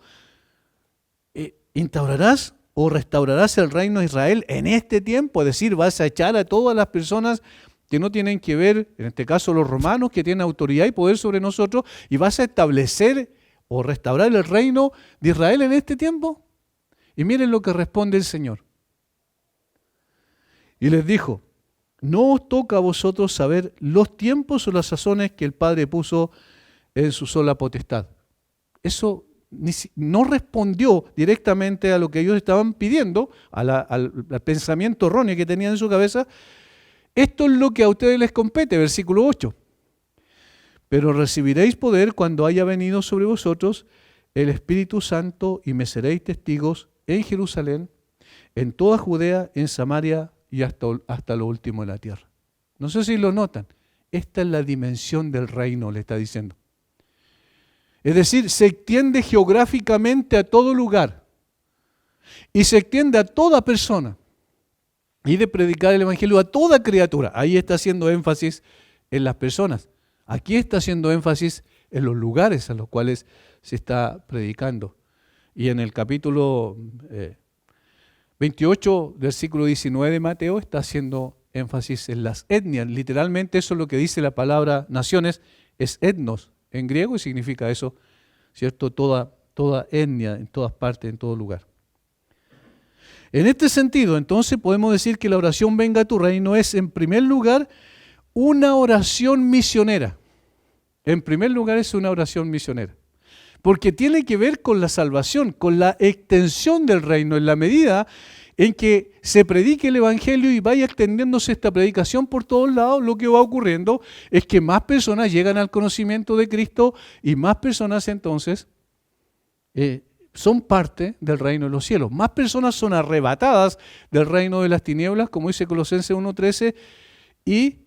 ¿Instaurarás o restaurarás el reino de Israel en este tiempo? Es decir, vas a echar a todas las personas que no tienen que ver, en este caso los romanos, que tienen autoridad y poder sobre nosotros, y vas a establecer o restaurar el reino de Israel en este tiempo. Y miren lo que responde el Señor. Y les dijo, no os toca a vosotros saber los tiempos o las sazones que el Padre puso en su sola potestad. Eso no respondió directamente a lo que ellos estaban pidiendo, al pensamiento erróneo que tenían en su cabeza. Esto es lo que a ustedes les compete, versículo 8. Pero recibiréis poder cuando haya venido sobre vosotros el Espíritu Santo y me seréis testigos en Jerusalén, en toda Judea, en Samaria y hasta lo último de la tierra. No sé si lo notan. Esta es la dimensión del reino, le está diciendo. Es decir, se extiende geográficamente a todo lugar y se extiende a toda persona. Y de predicar el evangelio a toda criatura. Ahí está haciendo énfasis en las personas. Aquí está haciendo énfasis en los lugares a los cuales se está predicando. Y en el capítulo 28, versículo 19 de Mateo, está haciendo énfasis en las etnias. Literalmente eso es lo que dice la palabra naciones, es etnos en griego y significa eso, ¿cierto? Toda etnia, en todas partes, en todo lugar. En este sentido, entonces, podemos decir que la oración venga a tu reino es, en primer lugar, una oración misionera. En primer lugar, es una oración misionera. Porque tiene que ver con la salvación, con la extensión del reino, en la medida en que se predique el evangelio y vaya extendiéndose esta predicación por todos lados. Lo que va ocurriendo es que más personas llegan al conocimiento de Cristo y más personas entonces son parte del reino de los cielos. Más personas son arrebatadas del reino de las tinieblas, como dice Colosenses 1:13, y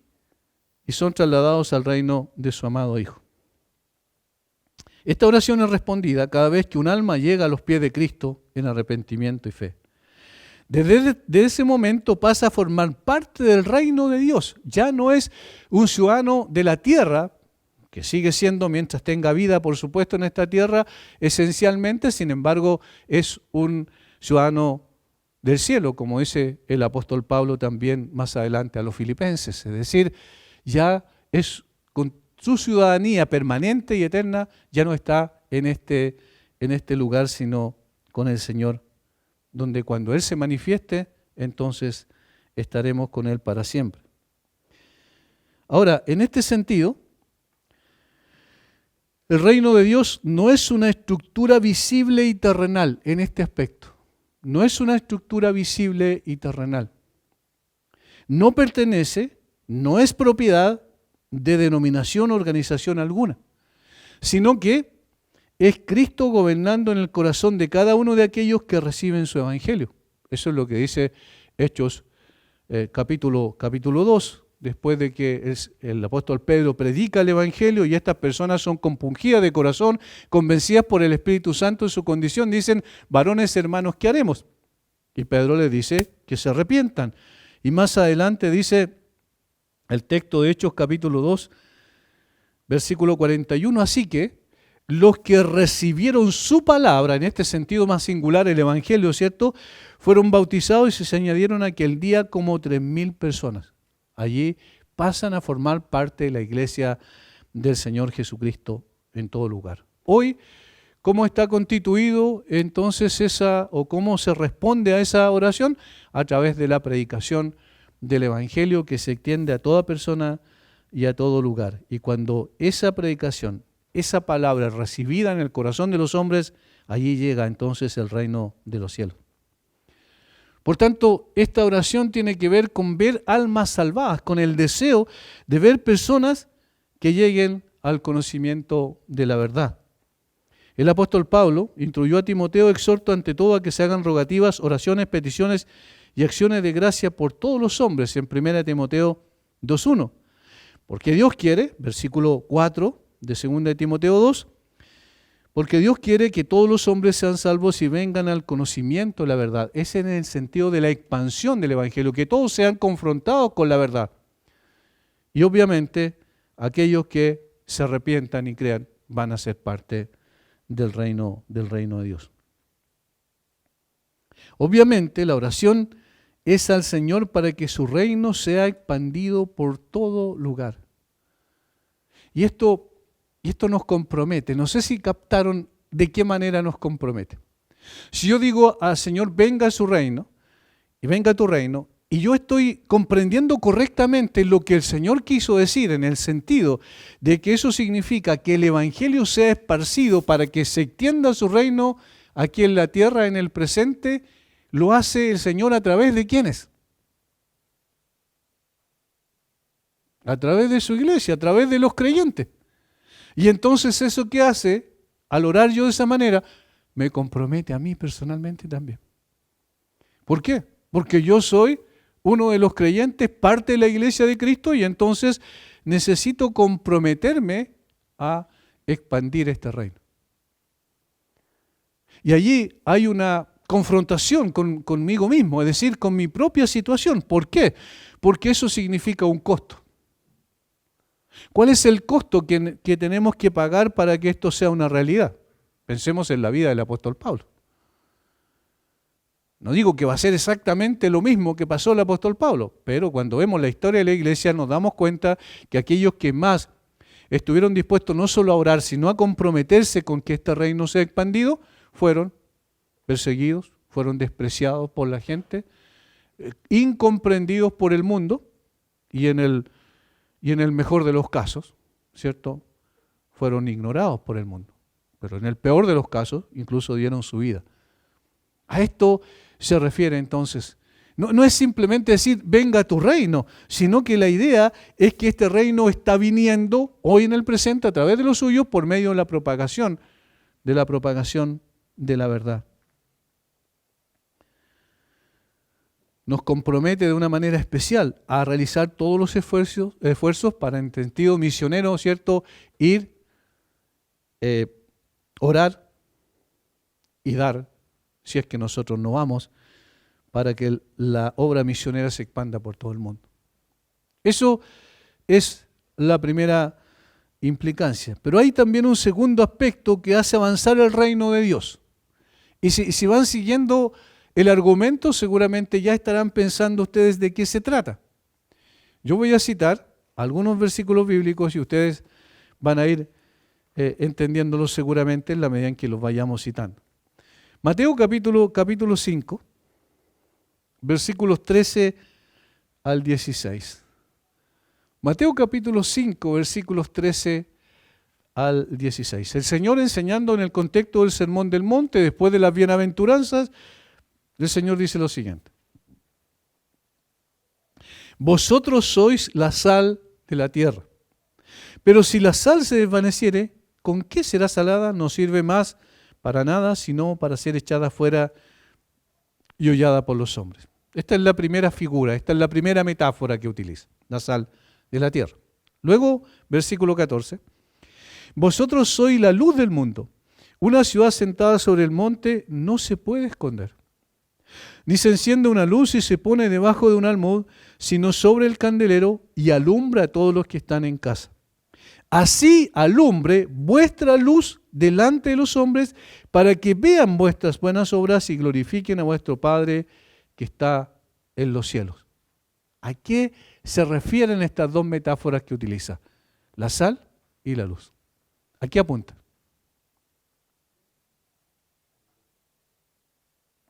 son trasladados al reino de su amado Hijo. Esta oración es respondida cada vez que un alma llega a los pies de Cristo en arrepentimiento y fe. Desde ese momento pasa a formar parte del reino de Dios. Ya no es un ciudadano de la tierra, que sigue siendo mientras tenga vida, por supuesto, en esta tierra, esencialmente, sin embargo, es un ciudadano del cielo, como dice el apóstol Pablo también más adelante a los filipenses. Es decir, ya es con su ciudadanía permanente y eterna, ya no está en este lugar, sino con el Señor, donde cuando Él se manifieste, entonces estaremos con Él para siempre. Ahora, en este sentido, el reino de Dios no es una estructura visible y terrenal en este aspecto. No es una estructura visible y terrenal. No pertenece, no es propiedad de denominación o organización alguna, sino que es Cristo gobernando en el corazón de cada uno de aquellos que reciben su evangelio. Eso es lo que dice Hechos capítulo 2, después de que el apóstol Pedro predica el Evangelio y estas personas son compungidas de corazón, convencidas por el Espíritu Santo de su condición, dicen, varones hermanos, ¿qué haremos? Y Pedro les dice que se arrepientan. Y más adelante dice el texto de Hechos capítulo 2, versículo 41, así que los que recibieron su palabra, en este sentido más singular el Evangelio, ¿cierto?, fueron bautizados y se añadieron aquel día como 3.000 personas. Allí pasan a formar parte de la iglesia del Señor Jesucristo en todo lugar. Hoy, ¿cómo está constituido entonces o cómo se responde a esa oración? A través de la predicación del Evangelio que se extiende a toda persona y a todo lugar. Y cuando esa predicación, esa palabra recibida en el corazón de los hombres, allí llega entonces el reino de los cielos. Por tanto, esta oración tiene que ver con ver almas salvadas, con el deseo de ver personas que lleguen al conocimiento de la verdad. El apóstol Pablo instruyó a Timoteo, exhorto ante todo a que se hagan rogativas, oraciones, peticiones y acciones de gracia por todos los hombres, en 1 Timoteo 2.1. Porque Dios quiere, versículo 4 de 2 Timoteo 2, porque Dios quiere que todos los hombres sean salvos y vengan al conocimiento de la verdad. Es en el sentido de la expansión del Evangelio, que todos sean confrontados con la verdad. Y obviamente aquellos que se arrepientan y crean van a ser parte del reino de Dios. Obviamente la oración es al Señor para que su reino sea expandido por todo lugar. Y esto nos compromete. No sé si captaron de qué manera nos compromete. Si yo digo al Señor, venga a su reino, y venga a tu reino, y yo estoy comprendiendo correctamente lo que el Señor quiso decir, en el sentido de que eso significa que el Evangelio sea esparcido para que se extienda su reino aquí en la tierra, en el presente, lo hace el Señor a través de ¿quiénes? A través de su iglesia, a través de los creyentes. Y entonces eso que hace, al orar yo de esa manera, me compromete a mí personalmente también. ¿Por qué? Porque yo soy uno de los creyentes, parte de la iglesia de Cristo, y entonces necesito comprometerme a expandir este reino. Y allí hay una confrontación conmigo mismo, es decir, con mi propia situación. ¿Por qué? Porque eso significa un costo. ¿Cuál es el costo que tenemos que pagar para que esto sea una realidad? Pensemos en la vida del apóstol Pablo. No digo que va a ser exactamente lo mismo que pasó el apóstol Pablo, pero cuando vemos la historia de la iglesia nos damos cuenta que aquellos que más estuvieron dispuestos no solo a orar, sino a comprometerse con que este reino sea expandido, fueron perseguidos, fueron despreciados por la gente, incomprendidos por el mundo y en el mejor de los casos, ¿cierto?, fueron ignorados por el mundo. Pero en el peor de los casos, incluso dieron su vida. A esto se refiere entonces. No es simplemente decir, venga a tu reino, sino que la idea es que este reino está viniendo hoy en el presente a través de los suyos por medio de la propagación de la verdad. Nos compromete de una manera especial a realizar todos los esfuerzos para, en sentido misionero, ¿cierto?, ir, orar y dar, si es que nosotros no vamos, para que la obra misionera se expanda por todo el mundo. Eso es la primera implicancia. Pero hay también un segundo aspecto que hace avanzar el reino de Dios. Y si van siguiendo el argumento, seguramente ya estarán pensando ustedes de qué se trata. Yo voy a citar algunos versículos bíblicos y ustedes van a ir entendiéndolos seguramente en la medida en que los vayamos citando. Mateo capítulo 5, versículos 13 al 16. Mateo capítulo 5, versículos 13 al 16. El Señor, enseñando en el contexto del Sermón del Monte, después de las bienaventuranzas, el Señor dice lo siguiente: vosotros sois la sal de la tierra, pero si la sal se desvaneciere, ¿con qué será salada? No sirve más para nada, sino para ser echada fuera y hollada por los hombres. Esta es la primera figura, esta es la primera metáfora que utiliza, la sal de la tierra. Luego, versículo 14. Vosotros sois la luz del mundo. Una ciudad sentada sobre el monte no se puede esconder. Ni se enciende una luz y se pone debajo de un almud, sino sobre el candelero y alumbra a todos los que están en casa. Así alumbre vuestra luz delante de los hombres, para que vean vuestras buenas obras y glorifiquen a vuestro Padre que está en los cielos. ¿A qué se refieren estas dos metáforas que utiliza? La sal y la luz. ¿A qué apunta?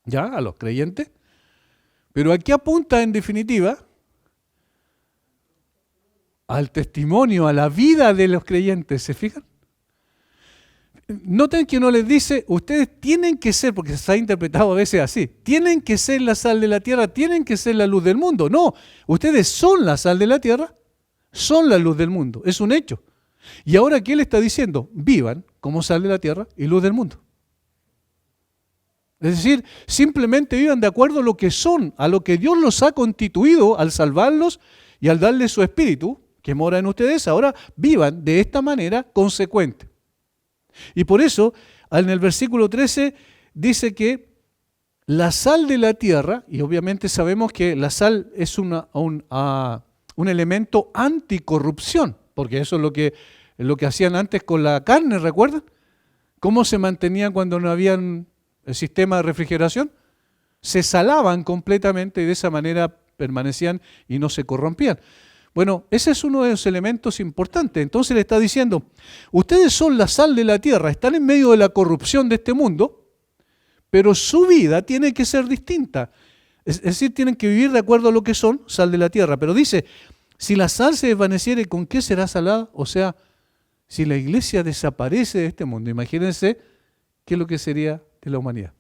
¿Ya? A los creyentes. Pero ¿a qué apunta en definitiva? Al testimonio, a la vida de los creyentes, ¿se fijan? Noten que no les dice, ustedes tienen que ser, porque se ha interpretado a veces así, tienen que ser la sal de la tierra, tienen que ser la luz del mundo. No, ustedes son la sal de la tierra, son la luz del mundo, es un hecho. Y ahora, ¿qué le está diciendo? Vivan como sal de la tierra y luz del mundo. Es decir, simplemente vivan de acuerdo a lo que son, a lo que Dios los ha constituido al salvarlos y al darles su espíritu, que mora en ustedes. Ahora vivan de esta manera consecuente. Y por eso, en el versículo 13, dice que la sal de la tierra, y obviamente sabemos que la sal es un elemento anticorrupción, porque eso es lo que hacían antes con la carne, ¿recuerdan? ¿Cómo se mantenían cuando no habían el sistema de refrigeración? Se salaban completamente y de esa manera permanecían y no se corrompían. Bueno, ese es uno de los elementos importantes. Entonces le está diciendo, ustedes son la sal de la tierra, están en medio de la corrupción de este mundo, pero su vida tiene que ser distinta. Es decir, tienen que vivir de acuerdo a lo que son, sal de la tierra. Pero dice, si la sal se desvaneciere, ¿con qué será salada? O sea, si la iglesia desaparece de este mundo, imagínense qué es lo que sería de la humanidad.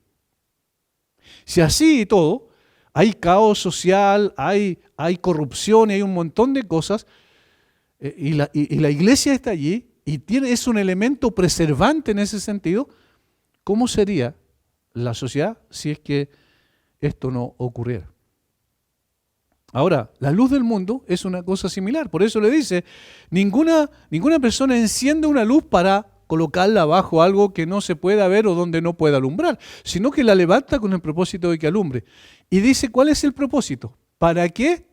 Si así y todo, hay caos social, hay corrupción, hay un montón de cosas, y la iglesia está allí y es un elemento preservante en ese sentido. ¿Cómo sería la sociedad si es que esto no ocurriera? Ahora, la luz del mundo es una cosa similar. Por eso le dice, ninguna persona enciende una luz para colocarla bajo algo que no se pueda ver o donde no pueda alumbrar, sino que la levanta con el propósito de que alumbre. Y dice, ¿cuál es el propósito? ¿Para qué?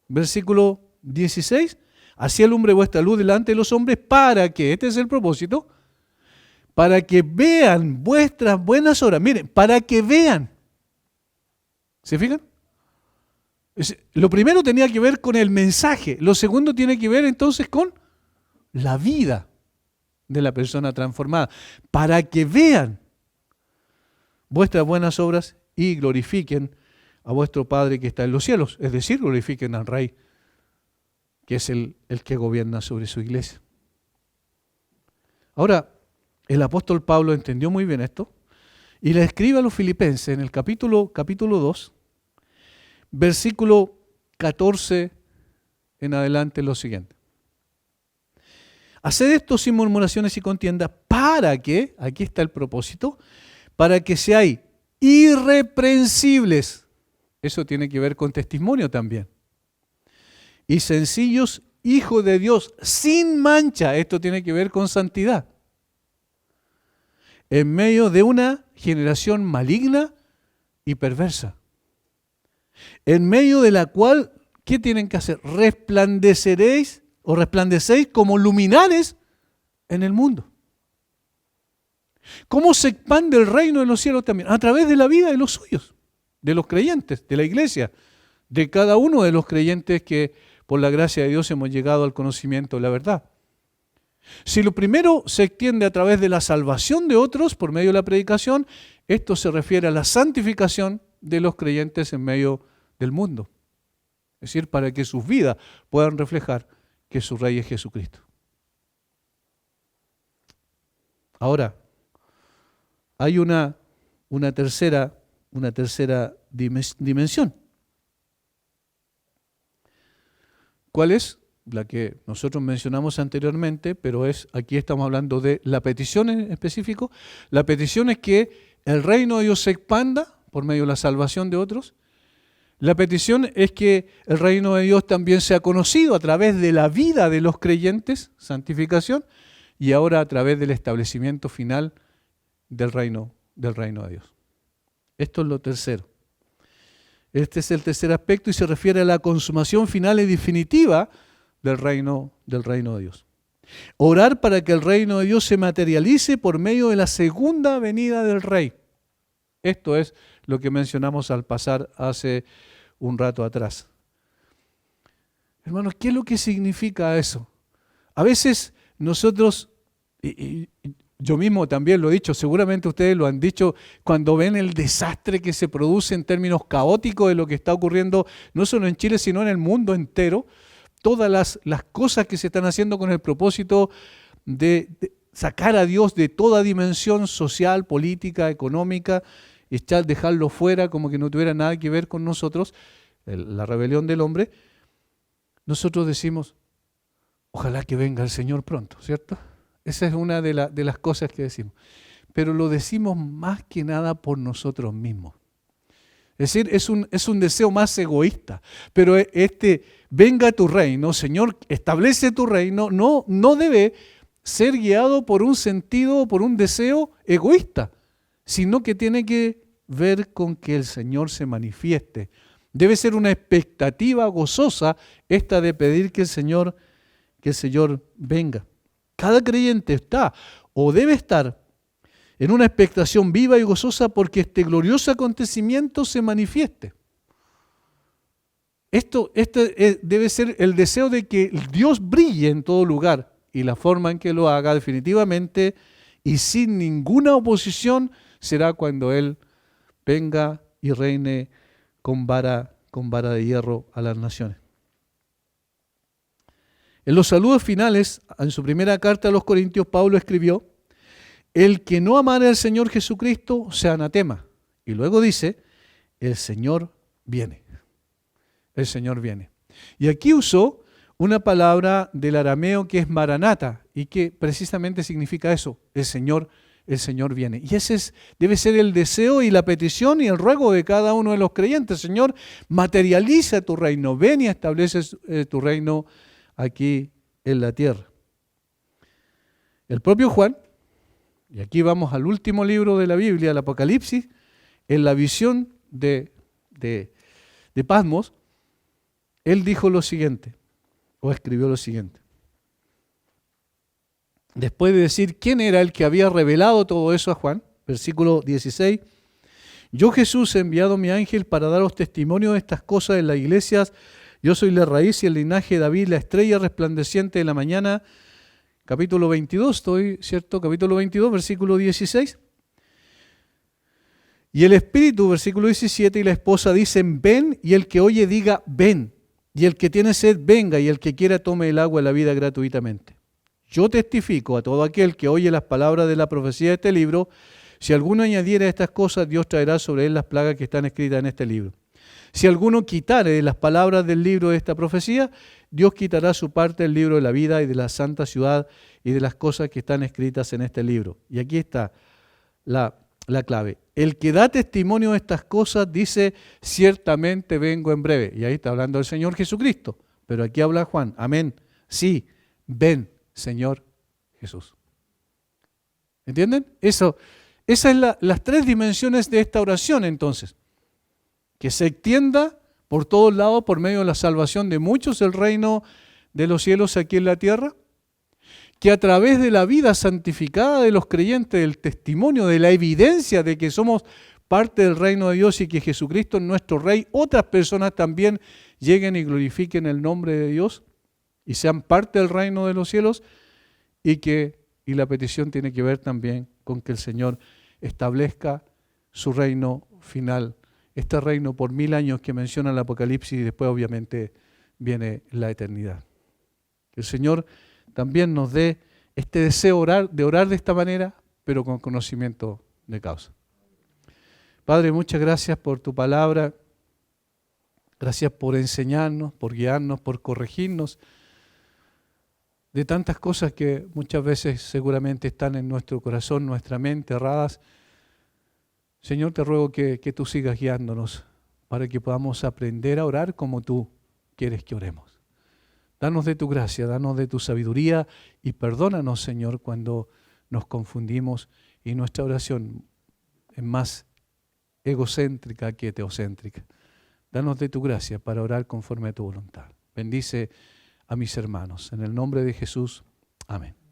Versículo 16, así alumbre vuestra luz delante de los hombres, ¿para qué? Este es el propósito, para que vean vuestras buenas obras. Miren, para que vean. ¿Se fijan? Lo primero tenía que ver con el mensaje, lo segundo tiene que ver entonces con la vida de la persona transformada, para que vean vuestras buenas obras y glorifiquen a vuestro Padre que está en los cielos, es decir, glorifiquen al Rey, que es el que gobierna sobre su iglesia. Ahora, el apóstol Pablo entendió muy bien esto y le escribe a los filipenses en el capítulo 2, versículo 14 en adelante lo siguiente. Haced esto sin murmuraciones y contiendas, para que, aquí está el propósito, para que seáis irreprensibles. Eso tiene que ver con testimonio también. Y sencillos, hijos de Dios, sin mancha. Esto tiene que ver con santidad. En medio de una generación maligna y perversa. En medio de la cual, ¿qué tienen que hacer? Resplandeceréis o resplandecéis como luminares en el mundo. ¿Cómo se expande el reino de los cielos también? A través de la vida de los suyos, de los creyentes, de la iglesia, de cada uno de los creyentes que por la gracia de Dios hemos llegado al conocimiento de la verdad. Si lo primero se extiende a través de la salvación de otros por medio de la predicación, esto se refiere a la santificación de los creyentes en medio del mundo. Es decir, para que sus vidas puedan reflejar que su Rey es Jesucristo. Ahora, hay una tercera dimensión. ¿Cuál es? La que nosotros mencionamos anteriormente, pero aquí estamos hablando de la petición en específico. La petición es que el reino de Dios se expanda por medio de la salvación de otros La petición es que el reino de Dios también sea conocido a través de la vida de los creyentes, santificación, y ahora a través del establecimiento final del reino de Dios. Esto es lo tercero. Este es el tercer aspecto y se refiere a la consumación final y definitiva del reino de Dios. Orar para que el reino de Dios se materialice por medio de la segunda venida del Rey. Esto es lo que mencionamos al pasar hace un rato atrás. Hermanos, ¿qué es lo que significa eso? A veces nosotros, y yo mismo también lo he dicho, seguramente ustedes lo han dicho, cuando ven el desastre que se produce en términos caóticos de lo que está ocurriendo, no solo en Chile, sino en el mundo entero, todas las cosas que se están haciendo con el propósito de sacar a Dios de toda dimensión social, política, económica, dejarlo fuera como que no tuviera nada que ver con nosotros, la rebelión del hombre, nosotros decimos, ojalá que venga el Señor pronto, ¿cierto? Esa es una de las cosas que decimos. Pero lo decimos más que nada por nosotros mismos. Es decir, es un deseo más egoísta. Pero venga tu reino, Señor, establece tu reino, no debe ser guiado por un sentido, por un deseo egoísta, sino que tiene que ver con que el Señor se manifieste. Debe ser una expectativa gozosa esta de pedir que el Señor venga. Cada creyente está o debe estar en una expectación viva y gozosa porque este glorioso acontecimiento se manifieste. Este debe ser el deseo de que Dios brille en todo lugar y la forma en que lo haga definitivamente y sin ninguna oposición será cuando Él venga y reine con vara de hierro a las naciones. En los saludos finales, en su primera carta a los Corintios, Pablo escribió, el que no amare al Señor Jesucristo sea anatema. Y luego dice, el Señor viene. El Señor viene. Y aquí usó una palabra del arameo que es maranata y que precisamente significa eso, el Señor viene. Y ese debe ser el deseo y la petición y el ruego de cada uno de los creyentes. Señor, materializa tu reino, ven y establece tu reino aquí en la tierra. El propio Juan, y aquí vamos al último libro de la Biblia, el Apocalipsis, en la visión de Patmos, él dijo lo siguiente, o escribió lo siguiente. Después de decir quién era el que había revelado todo eso a Juan, versículo 16, yo Jesús he enviado mi ángel para daros testimonio de estas cosas en las iglesias. Yo soy la raíz y el linaje de David, la estrella resplandeciente de la mañana. Capítulo 22, ¿cierto? Capítulo 22, versículo 16. Y el Espíritu, versículo 17, y la esposa dicen, ven, y el que oye diga, ven. Y el que tiene sed, venga, y el que quiera tome el agua de la vida gratuitamente. Yo testifico a todo aquel que oye las palabras de la profecía de este libro, si alguno añadiera a estas cosas, Dios traerá sobre él las plagas que están escritas en este libro. Si alguno quitare de las palabras del libro de esta profecía, Dios quitará su parte del libro de la vida y de la santa ciudad y de las cosas que están escritas en este libro. Y aquí está la clave. El que da testimonio de estas cosas dice, ciertamente vengo en breve. Y ahí está hablando el Señor Jesucristo. Pero aquí habla Juan. Amén. Sí, ven, Señor Jesús. ¿Entienden? Esas son las tres dimensiones de esta oración entonces. Que se extienda por todos lados por medio de la salvación de muchos el reino de los cielos aquí en la tierra, que a través de la vida santificada de los creyentes, del testimonio, de la evidencia de que somos parte del reino de Dios y que Jesucristo es nuestro Rey, otras personas también lleguen y glorifiquen el nombre de Dios y sean parte del reino de los cielos y la petición tiene que ver también con que el Señor establezca su reino final. Este reino por 1000 años que menciona el Apocalipsis y después obviamente viene la eternidad. Que el Señor también nos dé este deseo de orar de esta manera, pero con conocimiento de causa. Padre, muchas gracias por tu palabra. Gracias por enseñarnos, por guiarnos, por corregirnos de tantas cosas que muchas veces seguramente están en nuestro corazón, nuestra mente, erradas. Señor, te ruego que tú sigas guiándonos, para que podamos aprender a orar como tú quieres que oremos. Danos de tu gracia, danos de tu sabiduría y perdónanos, Señor, cuando nos confundimos y nuestra oración es más egocéntrica que teocéntrica. Danos de tu gracia para orar conforme a tu voluntad. Bendice a mis hermanos. En el nombre de Jesús. Amén.